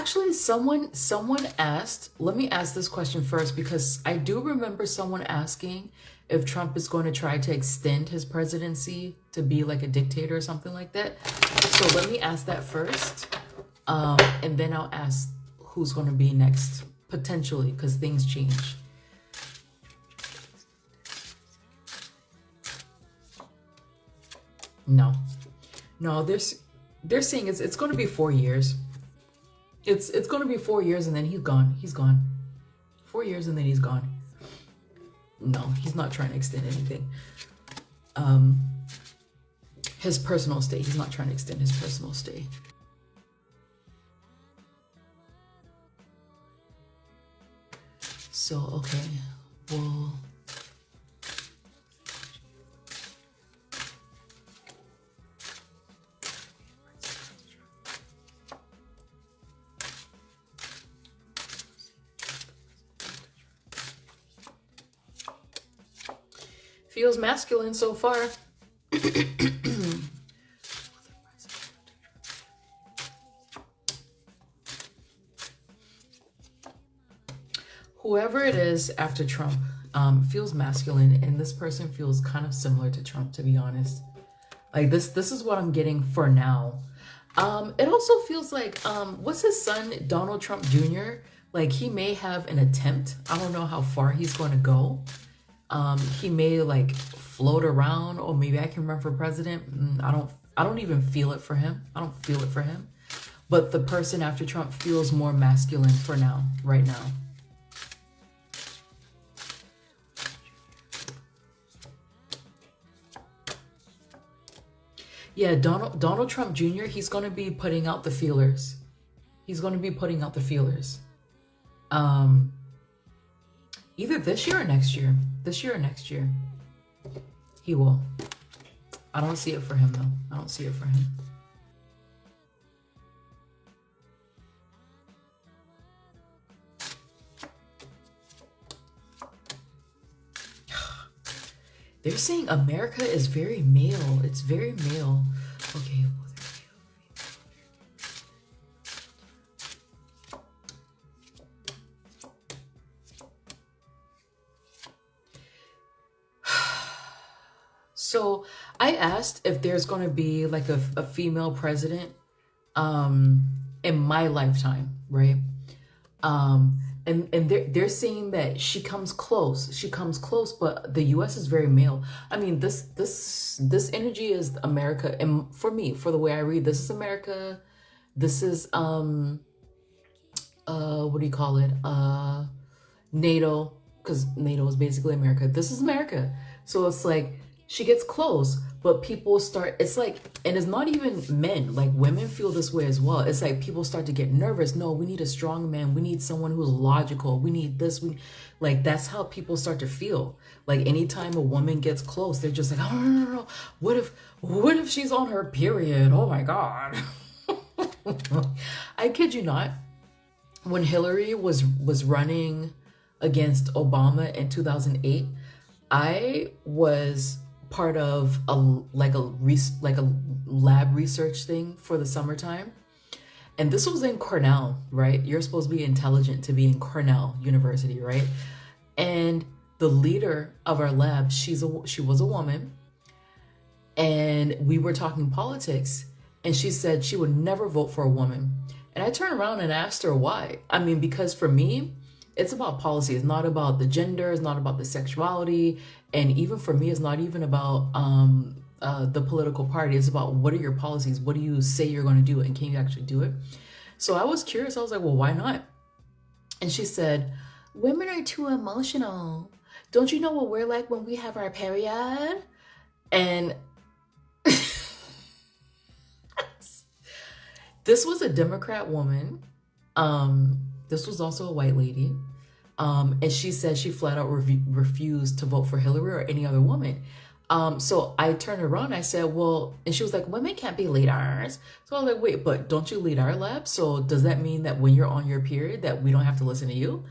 Actually, someone asked, let me ask this question first, because I do remember someone asking if Trump is going to try to extend his presidency to be like a dictator or something like that. So let me ask that first. And then I'll ask who's going to be next, potentially, because things change. No, they're saying it's going to be 4 years. It's going to be 4 years and then he's gone. He's gone. 4 years and then he's gone. No, he's not trying to extend anything. His personal stay. He's not trying to extend his personal stay. So, okay, well, feels masculine so far. Whoever it is after Trump feels masculine, and this person feels kind of similar to Trump, to be honest. Like this is what I'm getting for now. It also feels like what's his son, Donald Trump Jr.? Like he may have an attempt. I don't know how far he's going to go. He may like float around, or maybe I can run for president. I don't even feel it for him. I don't feel it for him. But the person after Trump feels more masculine for now, right now. Yeah, Donald Trump Jr., he's going to be putting out the feelers. He's going to be putting out the feelers. Either this year or next year. This year or next year. He will. I don't see it for him, though. I don't see it for him. They're saying America is very male. It's very male. Okay. So I asked if there's going to be like a female president in my lifetime, right? And they're saying that she comes close. She comes close, but the U.S. is very male. I mean, this energy is America, and for me, for the way I read, this is America. This is what do you call it? NATO, because NATO is basically America. This is America. So it's like she gets close, but people start, it's like, and it's not even men, like women feel this way as well. It's like people start to get nervous. No, we need a strong man. We need someone who's logical. We need this. Like, that's how people start to feel. Like anytime a woman gets close, they're just like, oh, no. What if she's on her period? Oh my God. I kid you not. When Hillary was running against Obama in 2008, I was part of a lab research thing for the summertime, and this was in Cornell, right? You're supposed to be intelligent to be in Cornell University, right? And the leader of our lab, she was a woman, and we were talking politics, and she said she would never vote for a woman. And I turned around and asked her why. I mean, because for me, it's about policy. It's not about the gender. It's not about the sexuality. And even for me, it's not even about the political party. It's about, what are your policies? What do you say you're going to do? And can you actually do it? So I was curious. I was like, well, why not? And she said, women are too emotional. Don't you know what we're like when we have our period? And this was a Democrat woman. This was also a white lady. And she said she flat out refused to vote for Hillary or any other woman. So I turned around and I said, well, and she was like, women can't be leaders. So I was like, wait, but don't you lead our lab? So does that mean that when you're on your period that we don't have to listen to you?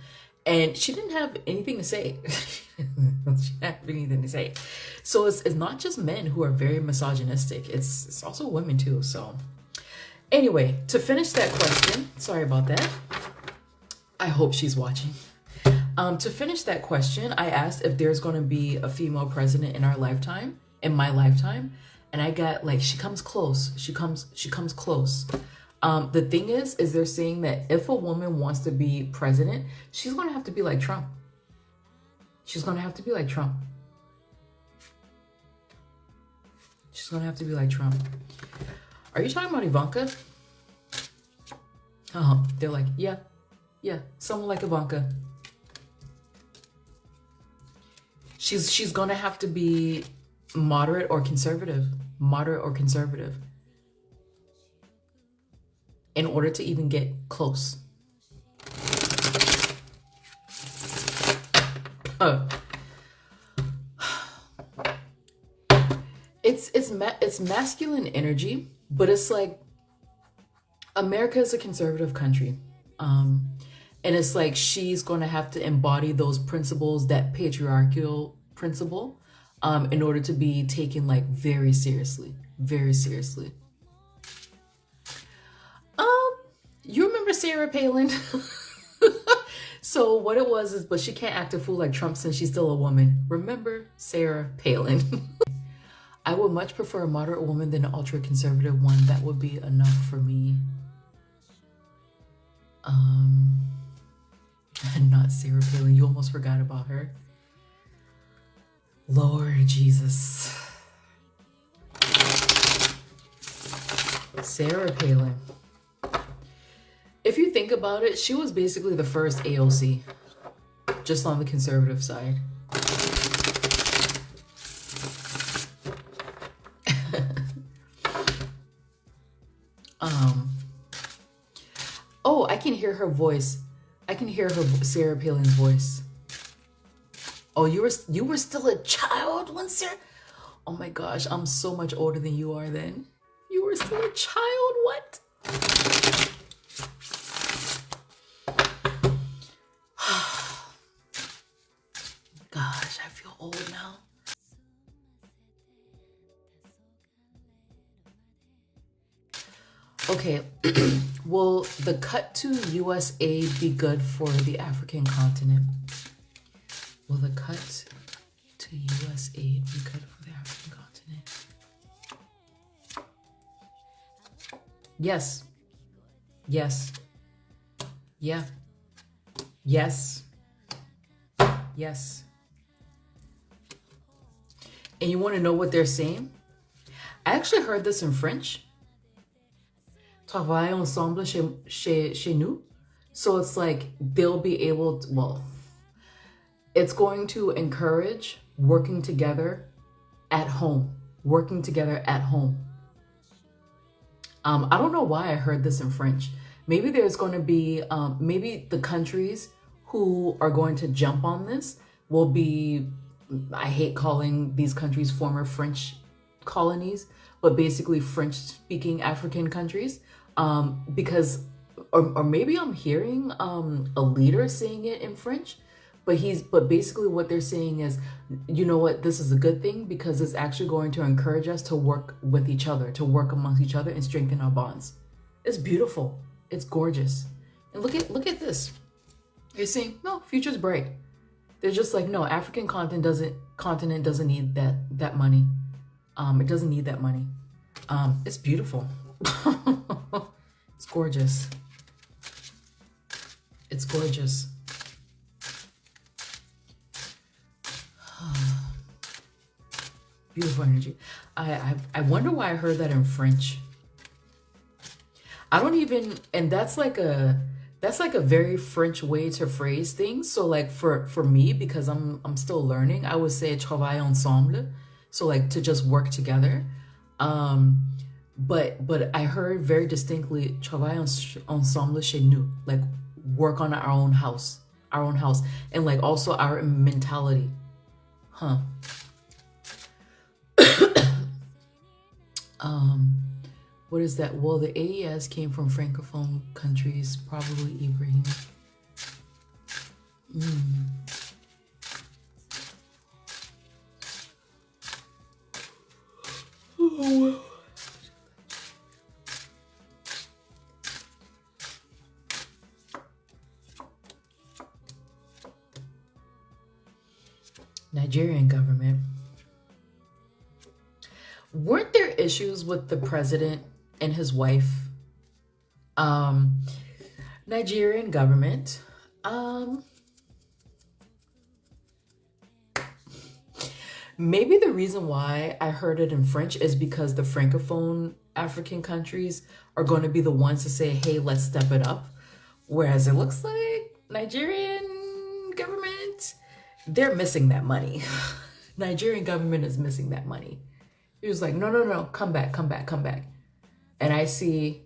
And she didn't have anything to say. She didn't have anything to say. So it's not just men who are very misogynistic. It's also women too. So Anyway, to finish that question, sorry about that. I hope she's watching. To finish that question, I asked if there's going to be a female president in our lifetime, in my lifetime, and I got like, she comes close. She comes close. The thing is they're saying that if a woman wants to be president, she's going to have to be like Trump. She's going to have to be like Trump. She's going to have to be like Trump. Are you talking about Ivanka? They're like, yeah, someone like Ivanka. She's gonna have to be moderate or conservative in order to even get close. It's masculine energy, but it's like America is a conservative country. And it's like she's going to have to embody those principles, that patriarchal principle, in order to be taken like very seriously. You remember Sarah Palin? So what it was is, but she can't act a fool like Trump since she's still a woman. Remember Sarah Palin? I would much prefer a moderate woman than an ultra conservative one. That would be enough for me. Not Sarah Palin. You almost forgot about her. Lord Jesus. Sarah Palin. If you think about it, she was basically the first AOC, just on the conservative side. Oh, I can hear her voice. I can hear her, Sarah Palin's voice. Oh, you were still a child when Sarah... Oh my gosh, I'm so much older than you are then. You were still a child? What? Gosh, I feel old now. Okay, will the cut to USAID be good for the African continent? Will the cut to USAID be good for the African continent? Yes. Yes. Yeah. Yes. Yes. And you want to know what they're saying? I actually heard this in French. Travailler ensemble chez nous. So it's like they'll be able to, well, it's going to encourage working together at home. Working together at home. I don't know why I heard this in French. Maybe there's going to be, maybe the countries who are going to jump on this will be, I hate calling these countries former French colonies, but basically French-speaking African countries, because, or maybe I'm hearing a leader saying it in French, but basically what they're saying is, you know what, this is a good thing because it's actually going to encourage us to work with each other, to work amongst each other and strengthen our bonds. It's beautiful. It's gorgeous. And look at this. You're saying, no, future's bright. They're just like, no, African continent doesn't need that money. It doesn't need that money. It's beautiful. It's gorgeous. It's gorgeous. Beautiful energy. I wonder why I heard that in French. I don't even, and that's like a very French way to phrase things. So like for me, because I'm still learning, I would say travailler ensemble. So like to just work together. But I heard very distinctly travailler ensemble chez nous, like work on our own house, and like also our mentality. Huh. What is that? Well, the AES came from Francophone countries, probably Ibrahim. Nigerian government. Weren't there issues with the president and his wife? Nigerian government. Maybe the reason why I heard it in French is because the Francophone African countries are going to be the ones to say, hey, let's step it up. Whereas it looks like Nigerian government, they're missing that money. Nigerian government is missing that money. He was like, no, come back. And I see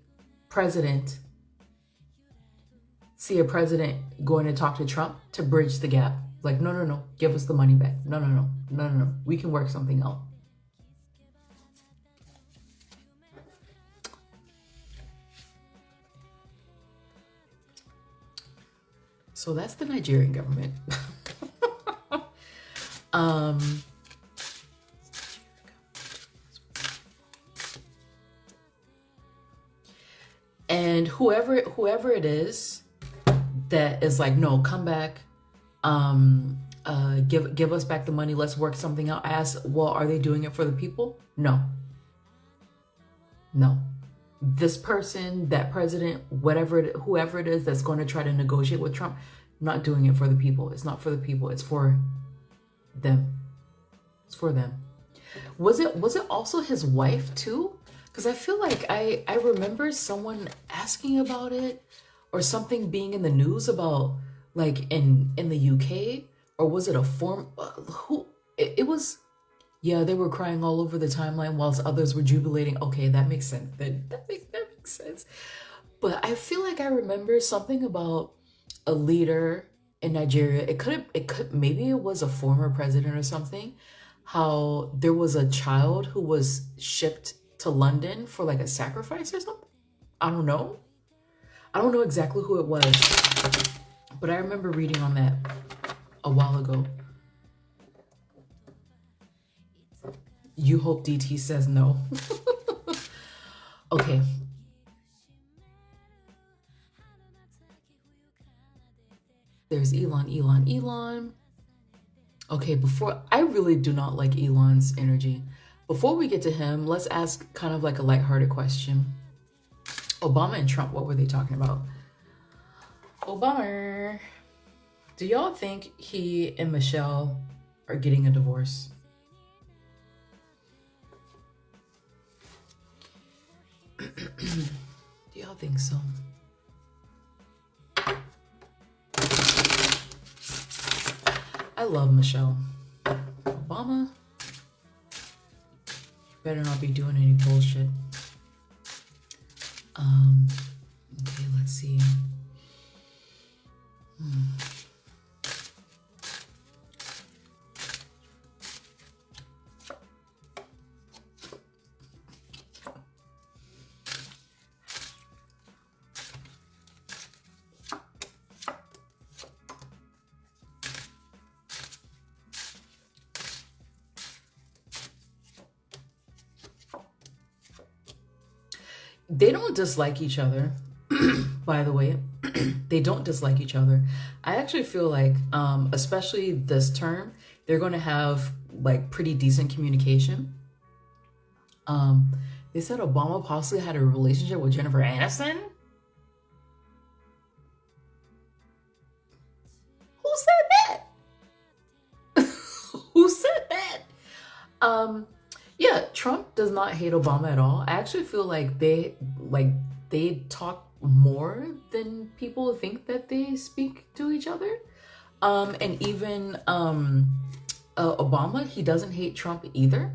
a president going to talk to Trump to bridge the gap. Like, no, give us the money back. No, we can work something out. So that's the Nigerian government. And whoever it is that is like, no, come back, give us back the money, let's work something out. I asked, well, are they doing it for the people? No. This person, that president, whoever it is that's going to try to negotiate with Trump, not doing it for the people. It's not for the people. It's for them. It's for them. Was it also his wife too? Because I feel like I remember someone asking about it, or something being in the news about, like, in the UK, or was it a form? It was. Yeah, they were crying all over the timeline whilst others were jubilating. Okay, that makes sense. That makes sense. But I feel like I remember something about a leader in Nigeria. It could maybe it was a former president or something. How there was a child who was shipped to London for like a sacrifice or something. I don't know exactly who it was, but I remember reading on that a while ago. You hope DT says no. Okay. There's Elon. Okay, I really do not like Elon's energy. Before we get to him, let's ask kind of like a lighthearted question. Obama and Trump, what were they talking about? Obama, do y'all think he and Michelle are getting a divorce? Do y'all think so? I love Michelle. Obama, better not be doing any bullshit. Okay, let's see. They don't dislike each other, by the way. They don't dislike each other. I actually feel like, especially this term, they're going to have like pretty decent communication. They said Obama possibly had a relationship with Jennifer Aniston. Who said that? Who said that? Yeah, Trump does not hate Obama at all. I actually feel like they talk more than people think that they speak to each other. And even Obama, he doesn't hate Trump either.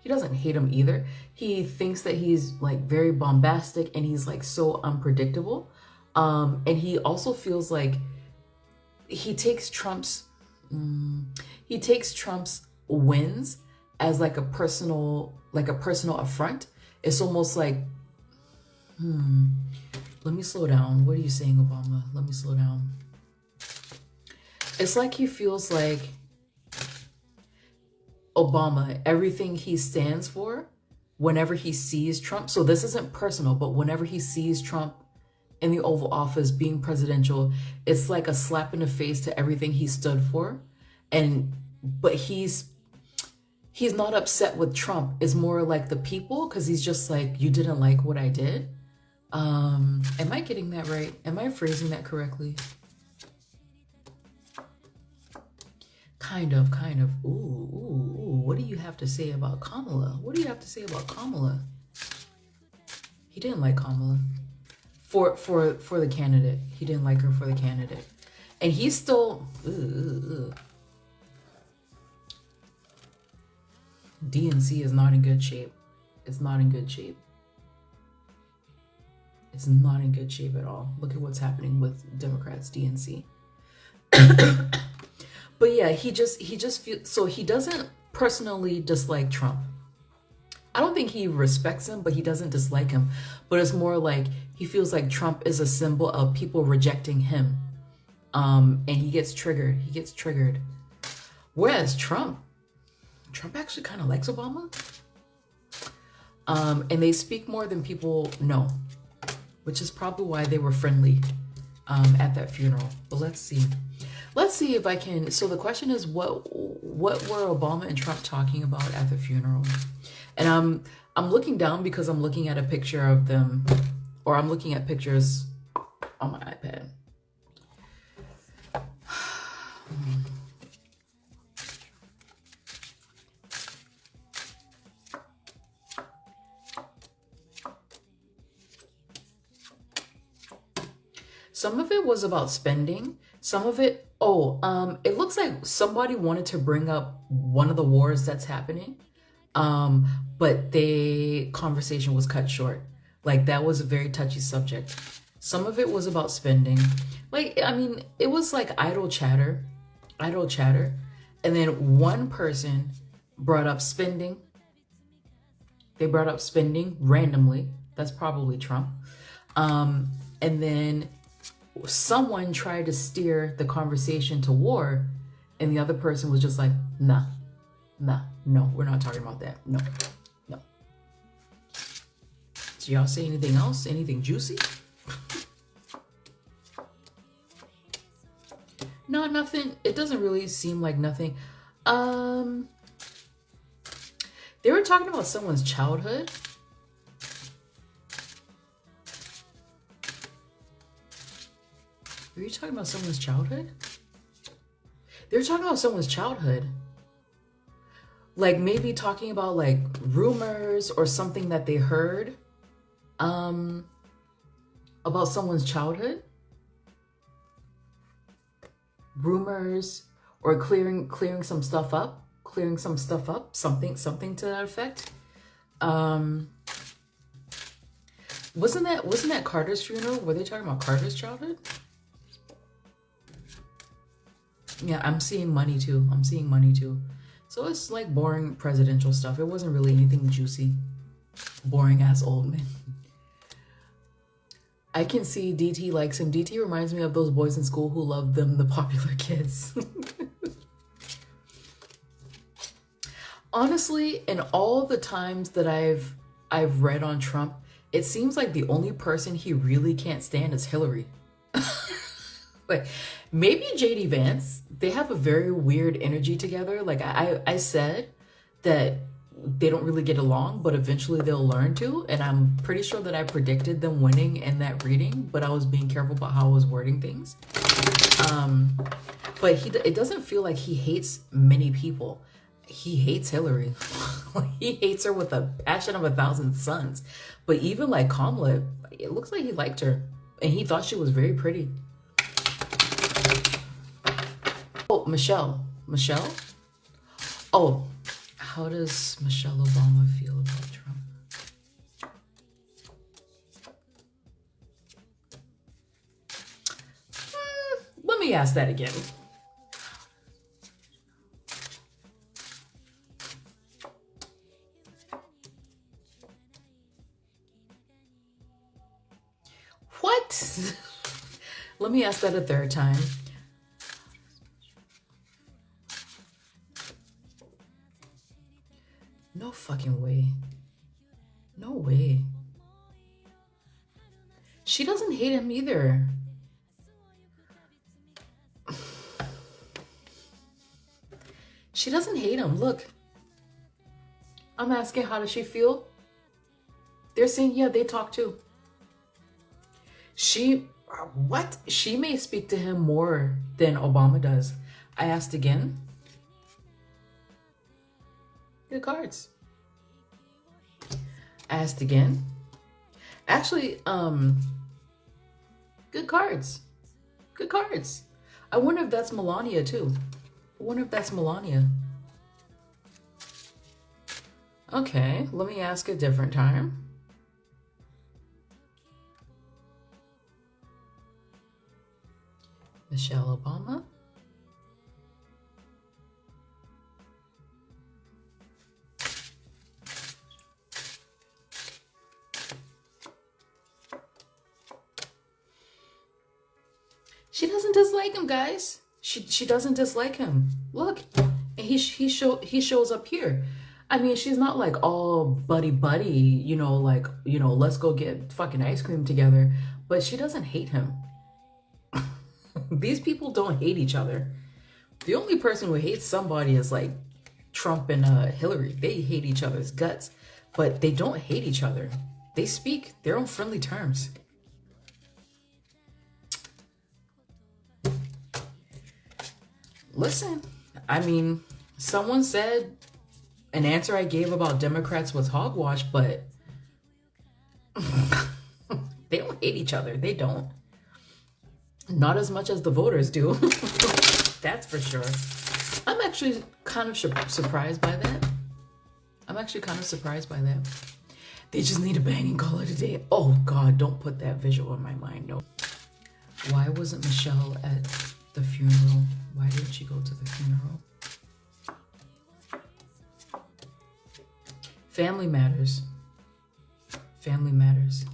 He doesn't hate him either. He thinks that he's like very bombastic and he's like so unpredictable. And he also feels like he takes Trump's wins as like a personal affront. It's almost like, let me slow down. What are you saying, Obama? Let me slow down. It's like he feels like Obama, everything he stands for, whenever he sees Trump, so this isn't personal, but whenever he sees Trump in the Oval Office being presidential, it's like a slap in the face to everything he stood for. And but he's not upset with Trump. It's more like the people, because he's just like, you didn't like what I did. Am I getting that right? Am I phrasing that correctly? Kind of. Ooh. What do you have to say about Kamala? What do you have to say about Kamala? He didn't like Kamala for the candidate. He didn't like her for the candidate, and he's still. DNC is not in good shape. It's not in good shape. It's not in good shape at all. Look at what's happening with Democrats, DNC. But yeah, he just feels, so he doesn't personally dislike Trump. I don't think he respects him, but he doesn't dislike him. But it's more like he feels like Trump is a symbol of people rejecting him. And he gets triggered. Whereas Trump actually kind of likes Obama. And they speak more than people know, which is probably why they were friendly at that funeral. But let's see if I can. So the question is, what were Obama and Trump talking about at the funeral? And I'm looking down because I'm looking at a picture of them, or I'm looking at pictures on my iPad. Some of it was about spending. Some of it, it looks like somebody wanted to bring up one of the wars that's happening. But the conversation was cut short. Like, that was a very touchy subject. Some of it was about spending. Like, I mean, it was like idle chatter. And then one person brought up spending. They brought up spending randomly. That's probably Trump. And then someone tried to steer the conversation to war, and the other person was just like, no, we're not talking about that. No. Did y'all say anything else? Anything juicy? No, nothing. It doesn't really seem like nothing. They were talking about someone's childhood. Were you talking about someone's childhood? They were talking about someone's childhood. Like, maybe talking about like rumors or something that they heard about someone's childhood. Rumors, or clearing some stuff up, something to that effect. Wasn't that Carter's funeral? Were they talking about Carter's childhood? Yeah, I'm seeing money too. So it's like boring presidential stuff. It wasn't really anything juicy. Boring ass old man. I can see DT likes him. DT reminds me of those boys in school who love them, the popular kids. Honestly, in all the times that I've read on Trump, it seems like the only person he really can't stand is Hillary. Like, maybe JD Vance. They have a very weird energy together. Like, I said that they don't really get along, but eventually they'll learn to. And I'm pretty sure that I predicted them winning in that reading, but I was being careful about how I was wording things. But it doesn't feel like he hates many people. He hates Hillary. He hates her with a passion of 1,000 suns. But even like Kamala, it looks like he liked her, and he thought she was very pretty. Oh, Michelle. Oh, how does Michelle Obama feel about Trump? Let me ask that again. What? Let me ask that a third time. No fucking way. No way. She doesn't hate him either. She doesn't hate him. Look, I'm asking, how does she feel? They're saying, yeah, they talk too. What? She may speak to him more than Obama does. I asked again. Good cards. I asked again. Actually, good cards. Good cards. I wonder if that's Melania too. I wonder if that's Melania. Okay, let me ask a different time. Michelle Obama. She doesn't dislike him, guys. She doesn't dislike him. Look, and he shows up here. I mean, she's not like all buddy, you know, like, you know, let's go get fucking ice cream together. But she doesn't hate him. These people don't hate each other. The only person who hates somebody is like Trump and Hillary. They hate each other's guts, but they don't hate each other. They speak. They're on friendly terms. Listen, I mean, someone said an answer I gave about Democrats was hogwash, but they don't hate each other. They don't. Not as much as the voters do. That's for sure. I'm actually kind of surprised by that. I'm actually kind of surprised by that. They just need a banging color today. Oh God, don't put that visual in my mind. No. Why wasn't Michelle at the funeral? Why didn't she go to the funeral? Family matters. Family matters.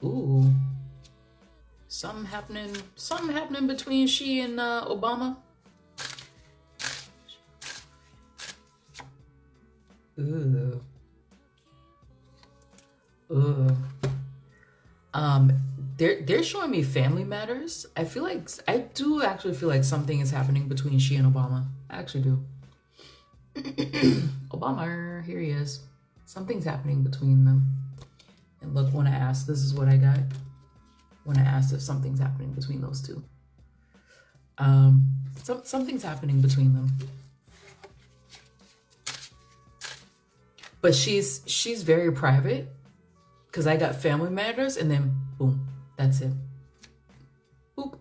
Ooh. Something happening between she and Obama. Ooh. Ooh. They're showing me family matters. I do actually feel like something is happening between she and Obama. I actually do. Obama, here he is. Something's happening between them. And look, when I asked, this is what I got. When I asked if something's happening between those two. Something's happening between them. But she's very private. Because I got family matters and then boom, that's it. Boop.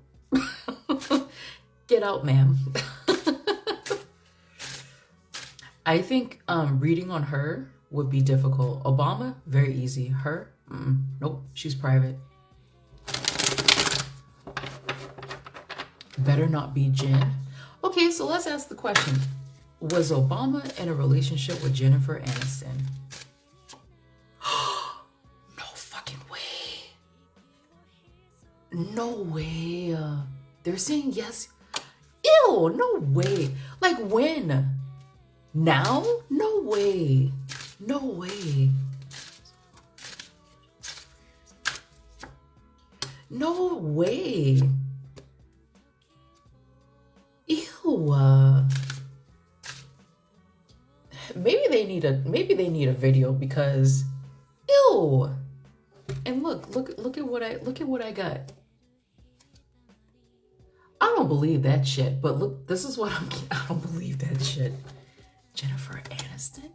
Get out, ma'am. I think reading on her would be difficult. Obama, very easy. Her, nope, she's private. Better not be Jen. Okay, so let's ask the question. Was Obama in a relationship with Jennifer Aniston? No fucking way. No way. They're saying yes. Ew, no way. Like when? Now? No way. No way. No way. Ew. Maybe they need a video because ew. And look at what I got. I don't believe that shit, but look, this is what I don't believe that shit. Jennifer Aniston?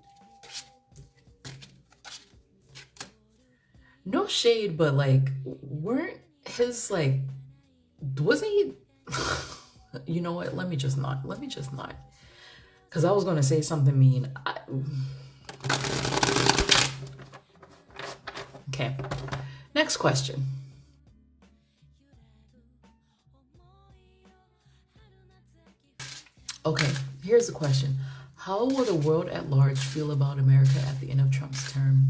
No shade, but like, weren't his like, wasn't he? You know what? Let me just not. Because I was going to say something mean. Okay. Next question. Okay, here's the question. How will the world at large feel about America at the end of Trump's term?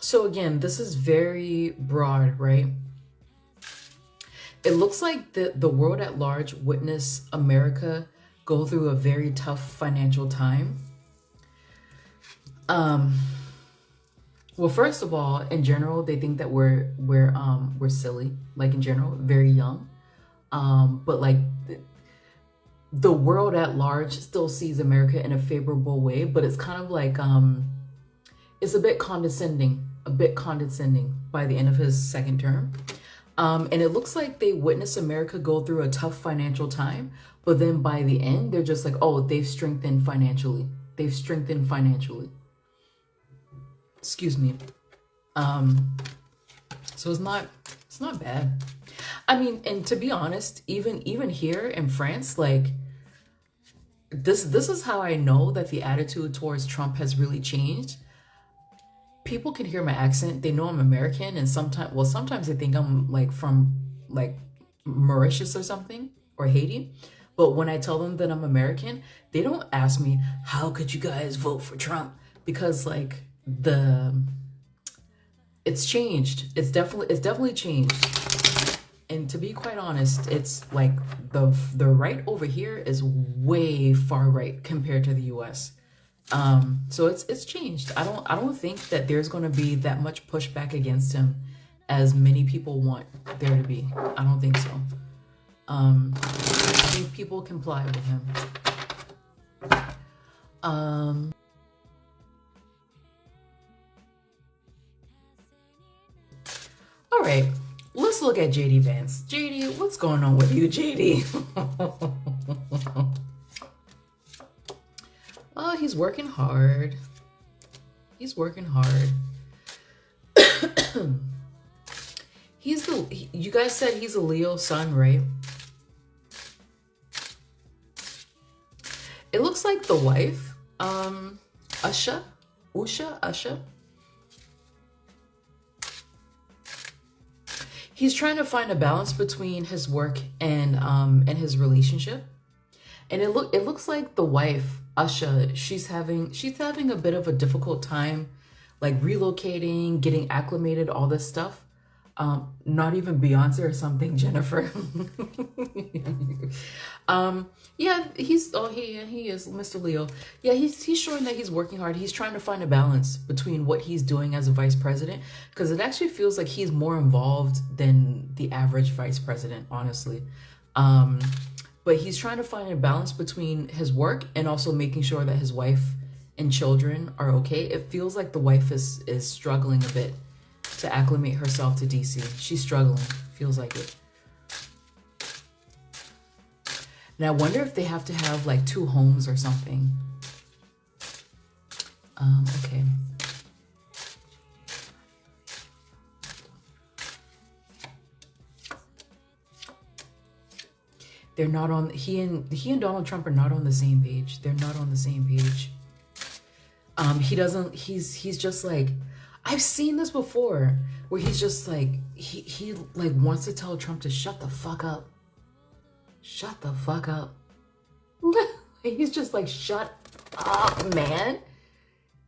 So again, this is very broad, right? It looks like the world at large witnessed America go through a very tough financial time. Well, first of all, in general, they think that we're silly, like in general, very young. But like the world at large still sees America in a favorable way, but it's kind of like it's a bit condescending by the end of his second term. And it looks like they witnessed America go through a tough financial time, but then by the end, they're just like, oh, they've strengthened financially. They've strengthened financially. Excuse me. So it's not bad. I mean, and to be honest, even here in France, like this is how I know that the attitude towards Trump has really changed. People can hear my accent. They know I'm American, and sometimes they think I'm like from like Mauritius or something, or Haiti. But when I tell them that I'm American, they don't ask me, how could you guys vote for Trump? Because like it's changed. It's definitely changed. And to be quite honest, it's like the right over here is way far right compared to the US. So it's changed. I don't think that there's going to be that much pushback against him as many people want there to be. I don't think so. I think people comply with him. All right, let's look at JD Vance. JD, what's going on with you, JD? Oh, he's working hard. He's working hard. You guys said he's a Leo sun, right? It looks like the wife, Usha. He's trying to find a balance between his work and his relationship. And it looks like the wife, Usha, she's having a bit of a difficult time like relocating, getting acclimated, all this stuff. Not even Beyonce or something, Jennifer. Yeah, he is Mr. Leo. Yeah, he's showing that he's working hard. He's trying to find a balance between what he's doing as a vice president, because it actually feels like he's more involved than the average vice president, honestly. But he's trying to find a balance between his work and also making sure that his wife and children are okay. It feels like the wife is struggling a bit to acclimate herself to DC. She's struggling, feels like it. And I wonder if they have to have like 2 homes or something. Okay. They're not on, he and Donald Trump are not on the same page. They're not on the same page. He's just like, I've seen this before where he's just like, he like wants to tell Trump to shut the fuck up. Shut the fuck up. He's just like, shut up, man.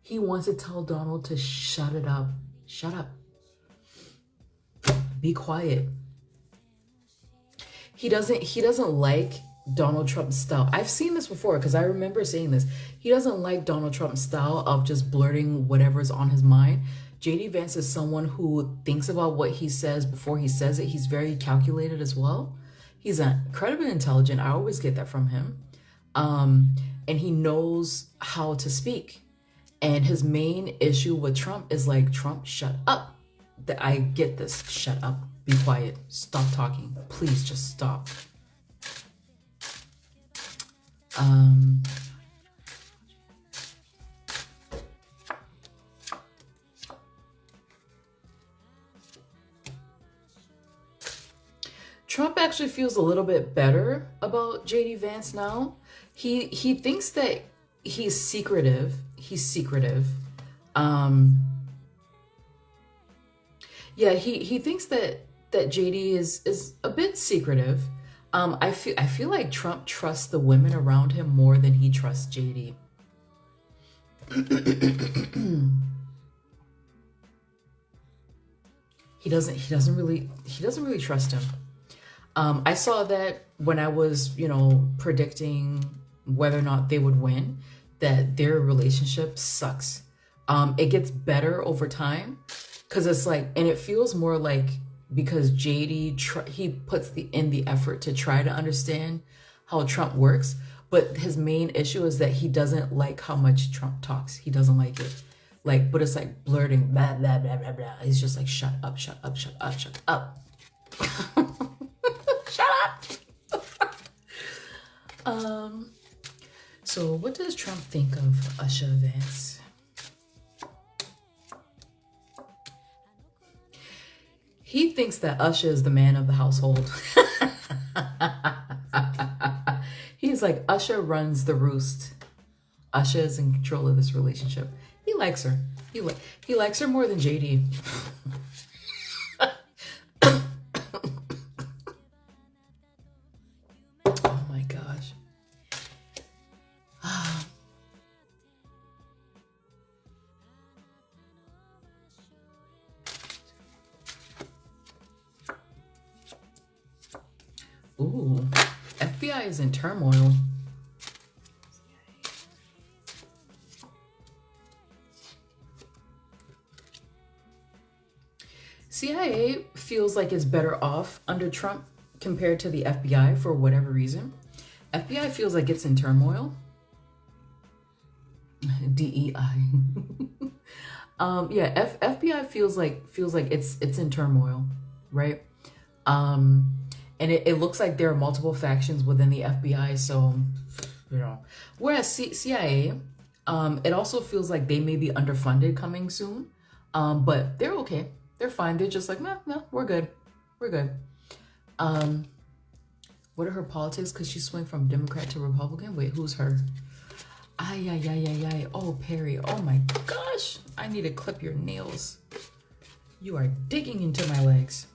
He wants to tell Donald to shut it up. Shut up. Be quiet. He doesn't like Donald Trump's style. I've seen this before because I remember saying this. He doesn't like Donald Trump's style of just blurting whatever's on his mind. JD Vance is someone who thinks about what he says before he says it. He's very calculated as well. He's incredibly intelligent. I always get that from him. And he knows how to speak. And his main issue with Trump is like, Trump, shut up. That I get this. Shut up. Be quiet. Stop talking. Please just stop. Trump actually feels a little bit better about JD Vance now. He thinks that he's secretive. He's secretive. Yeah, he thinks that JD is a bit secretive. I feel like Trump trusts the women around him more than he trusts JD. He doesn't really trust him. I saw that when I was, predicting whether or not they would win, that their relationship sucks. It gets better over time because it's like, and it feels more like because JD he puts in the effort to try to understand how Trump works, but his main issue is that he doesn't like how much Trump talks. He doesn't like it. Like, but it's like blurting, blah, blah, blah, blah, blah. He's just like, shut up, shut up, shut up, shut up. Shut up. So what does Trump think of Usher Vance? He thinks that Usher is the man of the household. He's like, Usher runs the roost. Usher is in control of this relationship. He likes her. He likes her more than JD. Oh my gosh. Ooh, FBI is in turmoil. CIA feels like it's better off under Trump compared to the FBI for whatever reason. FBI feels like it's in turmoil. DEI. Yeah, FBI feels like it's in turmoil, right? And it looks like there are multiple factions within the FBI, so you know. Whereas CIA, it also feels like they may be underfunded coming soon, but they're okay. They're fine. They're just like, no, we're good. We're good. What are her politics? Because she swung from Democrat to Republican. Wait, who's her? Ay. Oh, Perry. Oh my gosh. I need to clip your nails. You are digging into my legs.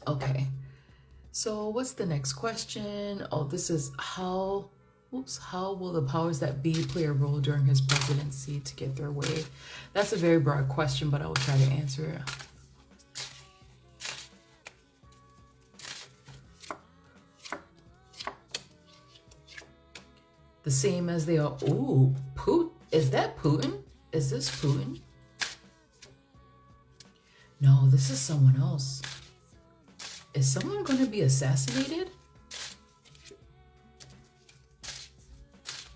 Okay. So what's the next question? Oh, this is how will the powers that be play a role during his presidency to get their way? That's a very broad question, but I will try to answer it. The same as they are. Ooh, is that Putin? Is this Putin? No, this is someone else. Is someone going to be assassinated?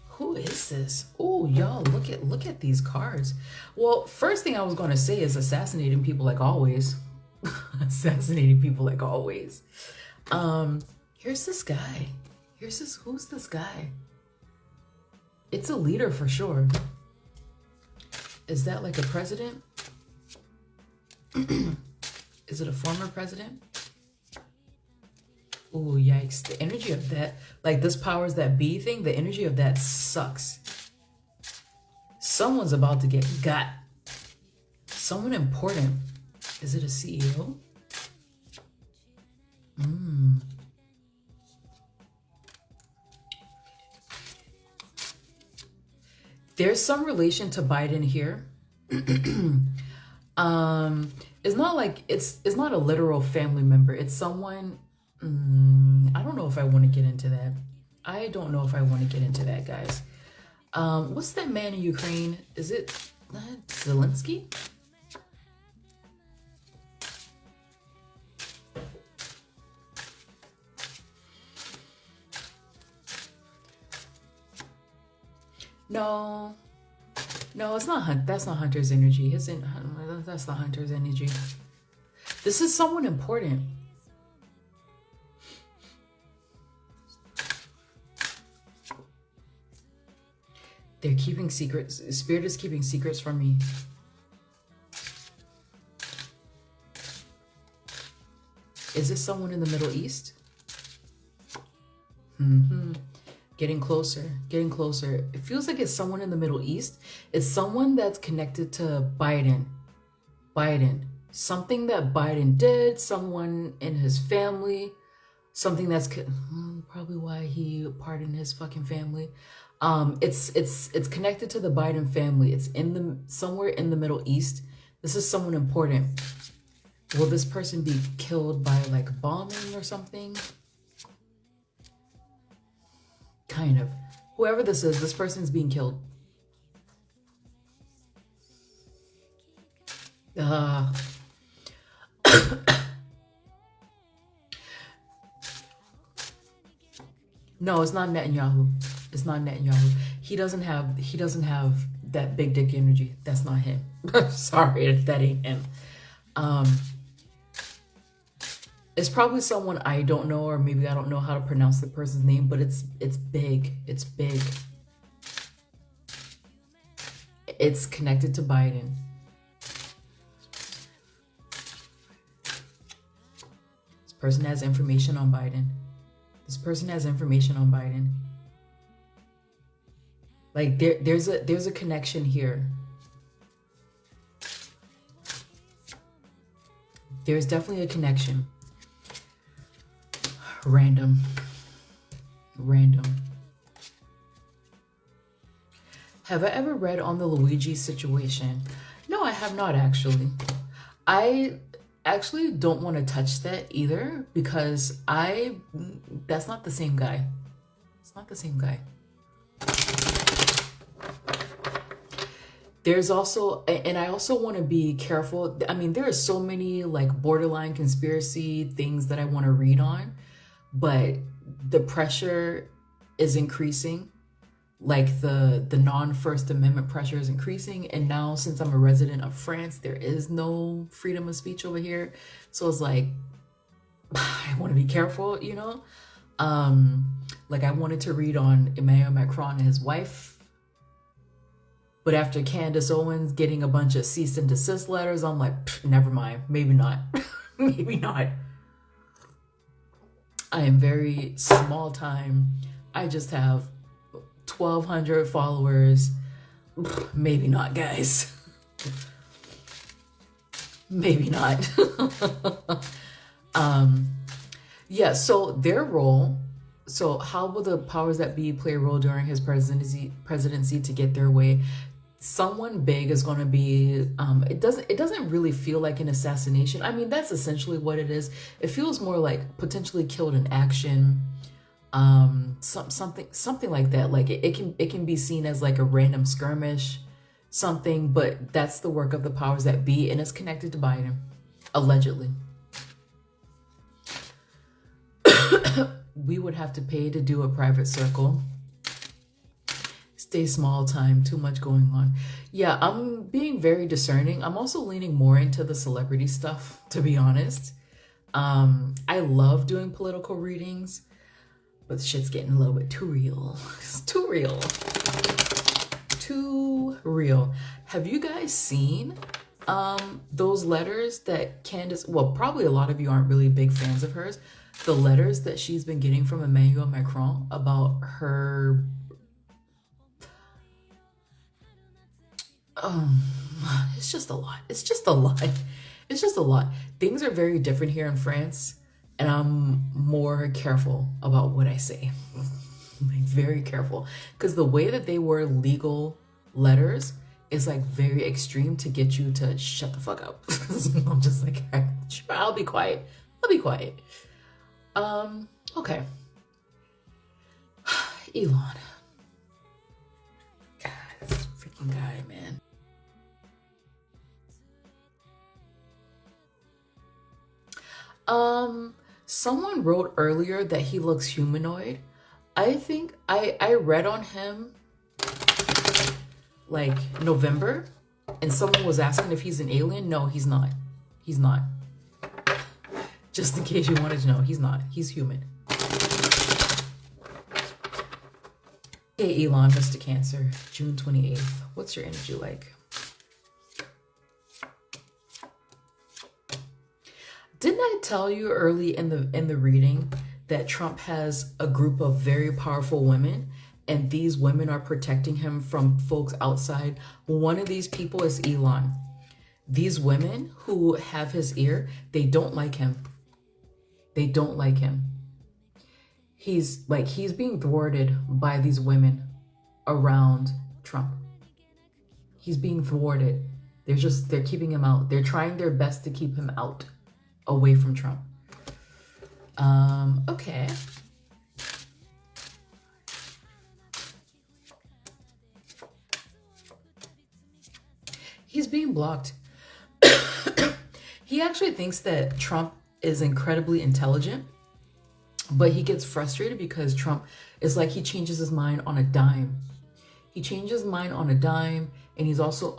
Who is this? Oh, y'all, look at these cards. Well, first thing I was going to say is assassinating people like always. Assassinating people like always. Here's this guy. Who's this guy? It's a leader for sure. Is that like a president? Is it a former president? Oh, yikes. The energy of that, like this powers that be thing, the energy of that sucks. Someone's about to get got. Someone important. Is it a CEO? There's some relation to Biden here. It's not like it's not a literal family member. It's someone. I don't know if I want to get into that. I don't know if I want to get into that, guys. What's that man in Ukraine? Is it Zelensky? No, it's not. That's not Hunter's energy. That's not Hunter's energy. This is someone important. They're keeping secrets. Spirit is keeping secrets from me. Is this someone in the Middle East? Getting closer. It feels like it's someone in the Middle East. It's someone that's connected to Biden. Something that Biden did, someone in his family, something that's probably why he pardoned his fucking family. It's connected to the Biden family. It's somewhere in the Middle East. This is someone important. Will this person be killed by like bombing or something? Kind of. Whoever this is, this person's being killed. Uh, no, it's not Netanyahu. It's not Netanyahu. He doesn't have that big dick energy. That's not him. Sorry, that ain't him. Um, it's probably someone I don't know, or maybe I don't know how to pronounce the person's name, but it's big. It's big. It's connected to Biden. This person has information on Biden. This person has information on Biden. Like there's a connection here. There's definitely a connection. Random. Have I ever read on the Luigi situation? No, I have not actually. I actually don't want to touch that either because that's not the same guy. It's not the same guy. There's also, and I also want to be careful. I mean, there are so many like borderline conspiracy things that I want to read on, but the pressure is increasing. Like the non-First Amendment pressure is increasing. And now since I'm a resident of France, there is no freedom of speech over here. So it's like, I want to be careful, you know? Like I wanted to read on Emmanuel Macron and his wife. But after Candace Owens getting a bunch of cease and desist letters, I'm like, never mind. Maybe not. Maybe not. I am very small time. I just have 1,200 followers. Maybe not, guys. Maybe not. Yeah, so their role. So how will the powers that be play a role during his presidency to get their way? Someone big is going to be, it doesn't really feel like an assassination. I mean, that's essentially what it is. It feels more like potentially killed in action. Something like that. Like it can be seen as like a random skirmish, something, but that's the work of the powers that be, and it's connected to Biden, allegedly. We would have to pay to do a private circle. Stay small time, too much going on. Yeah, I'm being very discerning. I'm also leaning more into the celebrity stuff, to be honest. I love doing political readings, but shit's getting a little bit too real. It's too real. Too real. Have you guys seen those letters that Candace, well, probably a lot of you aren't really big fans of hers, the letters that she's been getting from Emmanuel Macron about her it's just a lot. It's just a lot. It's just a lot. Things are very different here in France, and I'm more careful about what I say. Like very careful, because the way that they were legal letters is like very extreme to get you to shut the fuck up. I'm just like, sure, I'll be quiet. I'll be quiet. Okay. Elon. God, this freaking guy, man. Someone wrote earlier that he looks humanoid. I think I read on him like November, and someone was asking if he's an alien. No, he's not. He's not. Just in case you wanted to know, he's not. He's human. Hey Elon, Mr. Cancer, June 28th. What's your energy like? Didn't I tell you early in the reading that Trump has a group of very powerful women, and these women are protecting him from folks outside? One of these people is Elon. These women who have his ear, they don't like him. They don't like him. He's being thwarted by these women around Trump. He's being thwarted. They're keeping him out. They're trying their best to keep him out, away from Trump. Okay. He's being blocked. He actually thinks that Trump is incredibly intelligent, but he gets frustrated because Trump is like, he changes his mind on a dime. He changes his mind on a dime, and he's also,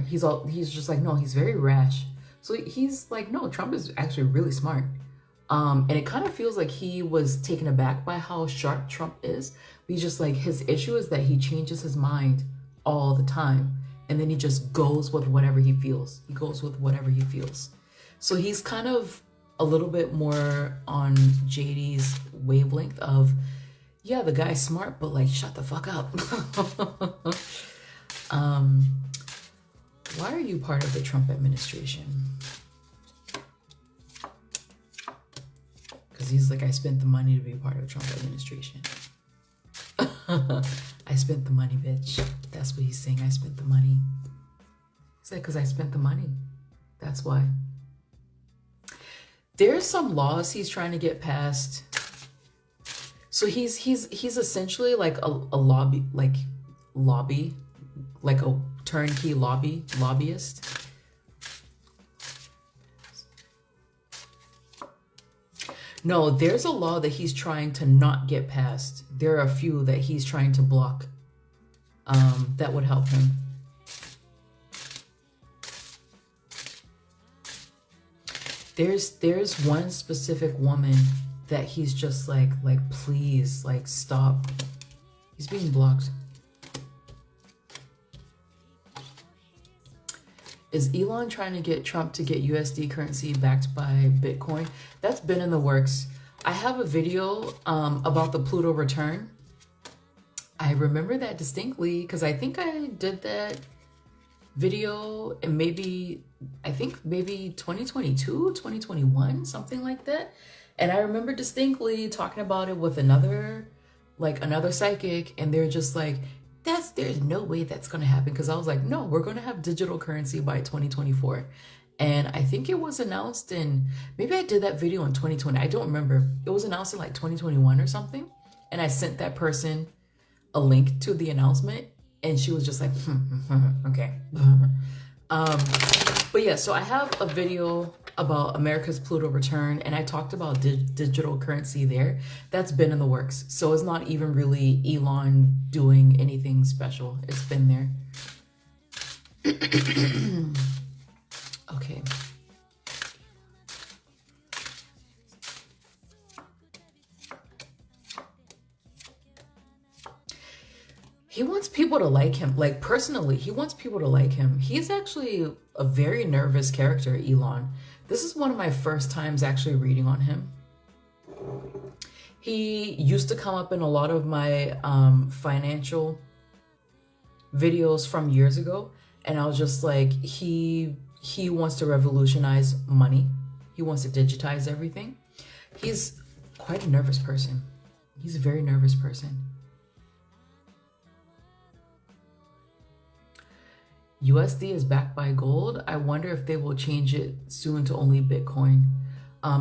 he's just like, no, he's very rash. So he's like, no, Trump is actually really smart. And it kind of feels like he was taken aback by how sharp Trump is. But he's just like, his issue is that he changes his mind all the time. And then he just goes with whatever he feels. He goes with whatever he feels. So he's kind of a little bit more on JD's wavelength of, yeah, the guy's smart, but like, shut the fuck up. Why are you part of the Trump administration? Because he's like, I spent the money to be part of the Trump administration. I spent the money, bitch. That's what he's saying. I spent the money. He said, because I spent the money. That's why. There's some laws he's trying to get passed. So he's essentially like a turnkey lobbyist. No, there's a law that he's trying to not get passed. There are a few that he's trying to block that would help him. There's one specific woman that he's just like, please, like, stop. He's being blocked. Is Elon trying to get Trump to get USD currency backed by Bitcoin? That's been in the works. I have a video about the Pluto return. I remember that distinctly because I think I did that video in maybe 2022, 2021, something like that. And I remember distinctly talking about it with another psychic, and they're just like, there's no way that's going to happen. Because I was like, no, we're going to have digital currency by 2024. And I think it was announced maybe I did that video in 2020. I don't remember. It was announced in like 2021 or something. And I sent that person a link to the announcement, and she was just like, okay. But yeah, so I have a video about America's Pluto return, and I talked about digital currency there. That's been in the works. So it's not even really Elon doing anything special. It's been there. Okay. He wants people to like him. Like, personally, he wants people to like him. He's actually a very nervous character, Elon. This is one of my first times actually reading on him. He used to come up in a lot of my financial videos from years ago. And I was just like, he wants to revolutionize money. He wants to digitize everything. He's quite a nervous person. He's a very nervous person. USD is backed by gold. I wonder if they will change it soon to only Bitcoin.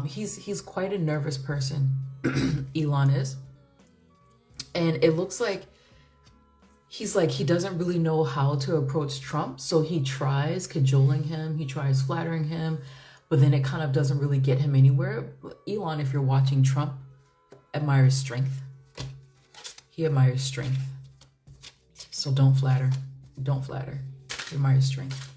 He's quite a nervous person, Elon is. And it looks like he doesn't really know how to approach Trump. So he tries cajoling him, he tries flattering him, but then it kind of doesn't really get him anywhere. Elon, if you're watching, Trump admires strength. He admires strength. So don't flatter. Don't flatter. He admires strength.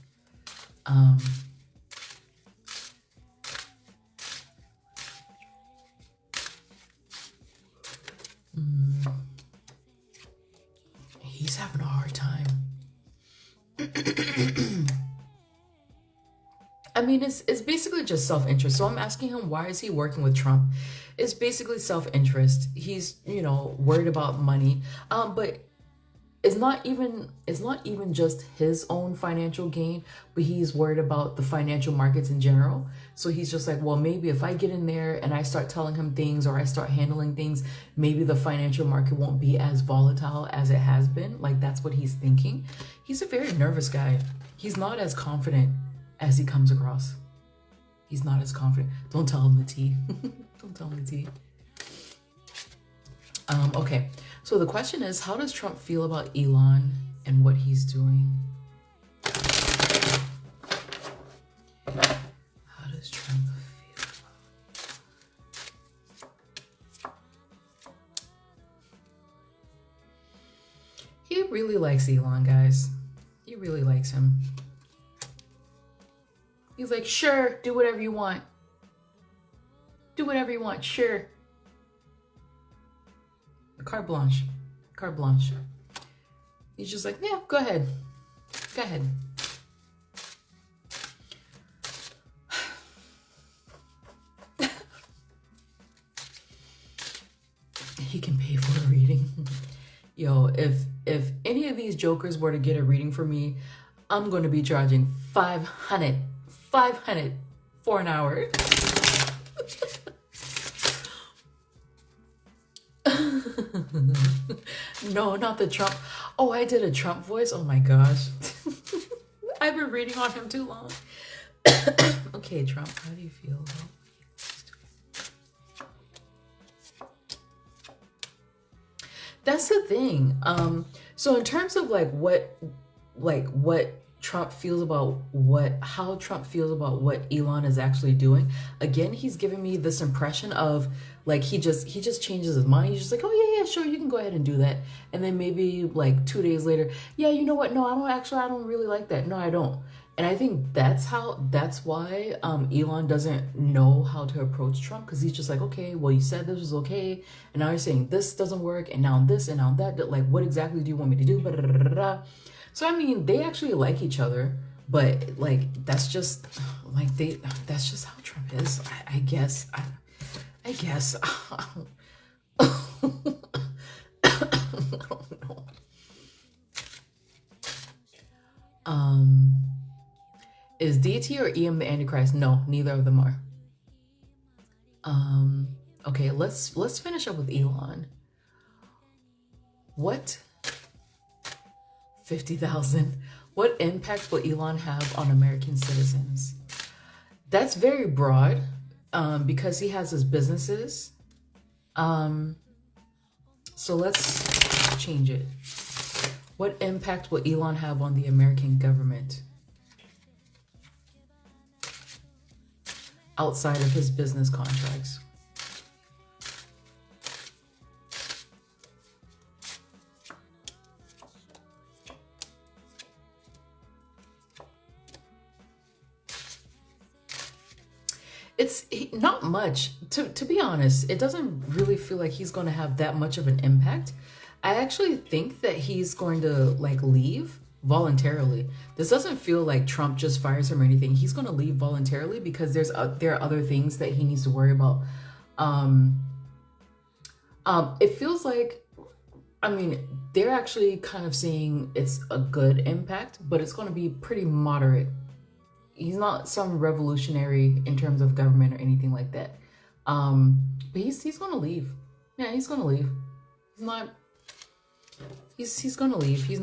He's having a hard time. I mean, it's basically just self-interest. So I'm asking him, why is he working with Trump? It's basically self-interest. He's, worried about money. But it's not even just his own financial gain, but he's worried about the financial markets in general. So he's just like, well, maybe if I get in there and I start telling him things, or I start handling things, maybe the financial market won't be as volatile as it has been. Like, that's what he's thinking. He's a very nervous guy. He's not as confident as he comes across. He's not as confident. Don't tell him the tea. Don't tell him the tea. Okay. So the question is, how does Trump feel about Elon and what he's doing? How does does Trump feel? He really likes Elon, guys. He really likes him. He's like, sure, do whatever you want. Do whatever you want, sure. Carte blanche. Carte blanche. He's just like, yeah, go ahead. Go ahead. He can pay for a reading. Yo, if any of these jokers were to get a reading for me, I'm going to be charging $500 for an hour. No, not the Trump. Oh, I did a Trump voice. Oh my gosh. I've been reading on him too long. Okay, Trump, how do you feel about That's the thing. So in terms of what Trump feels about how Trump feels about what Elon is actually doing, again, he's giving me this impression of like he just changes his mind.'s just like, oh yeah, sure, you can go ahead and do that. And then maybe like 2 days later, yeah, you know what? No, I don't really like that. No, I don't. And I think that's why Elon doesn't know how to approach Trump, because he's just like, okay, well, you said this was okay, and now you're saying this doesn't work, and now this and now that. Like, what exactly do you want me to do? So I mean, they actually like each other, but like that's just how Trump is. I guess. I guess. I don't know. Is DT or EM the Antichrist? No, neither of them are. Okay, let's finish up with Elon. What? 50,000. What impact will Elon have on American citizens? That's very broad, because he has his businesses. So let's change it. What impact will Elon have on the American government outside of his business contracts? It's not much. To be honest, it doesn't really feel like he's going to have that much of an impact. I actually think that he's going to like leave voluntarily. This doesn't feel like Trump just fires him or anything. He's going to leave voluntarily because there are other things that he needs to worry about. It feels like, I mean, they're actually kind of saying it's a good impact, but it's going to be pretty moderate. He's not some revolutionary in terms of government or anything like that. But he's going to leave. Yeah, he's going to leave. He's going to leave. He's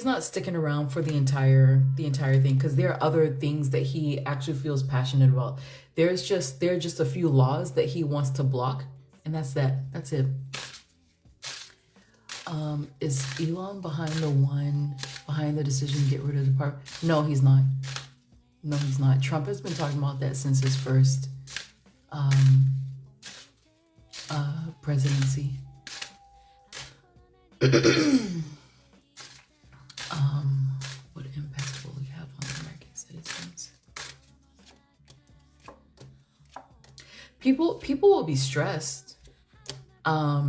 not sticking around for the entire thing, because there are other things that he actually feels passionate about. There are just a few laws that he wants to block, and that's that. That's it. Is Elon behind the decision to get rid of the department? No, he's not. No, he's not. Trump has been talking about that since his first presidency. What impact will we have on American citizens? People will be stressed. I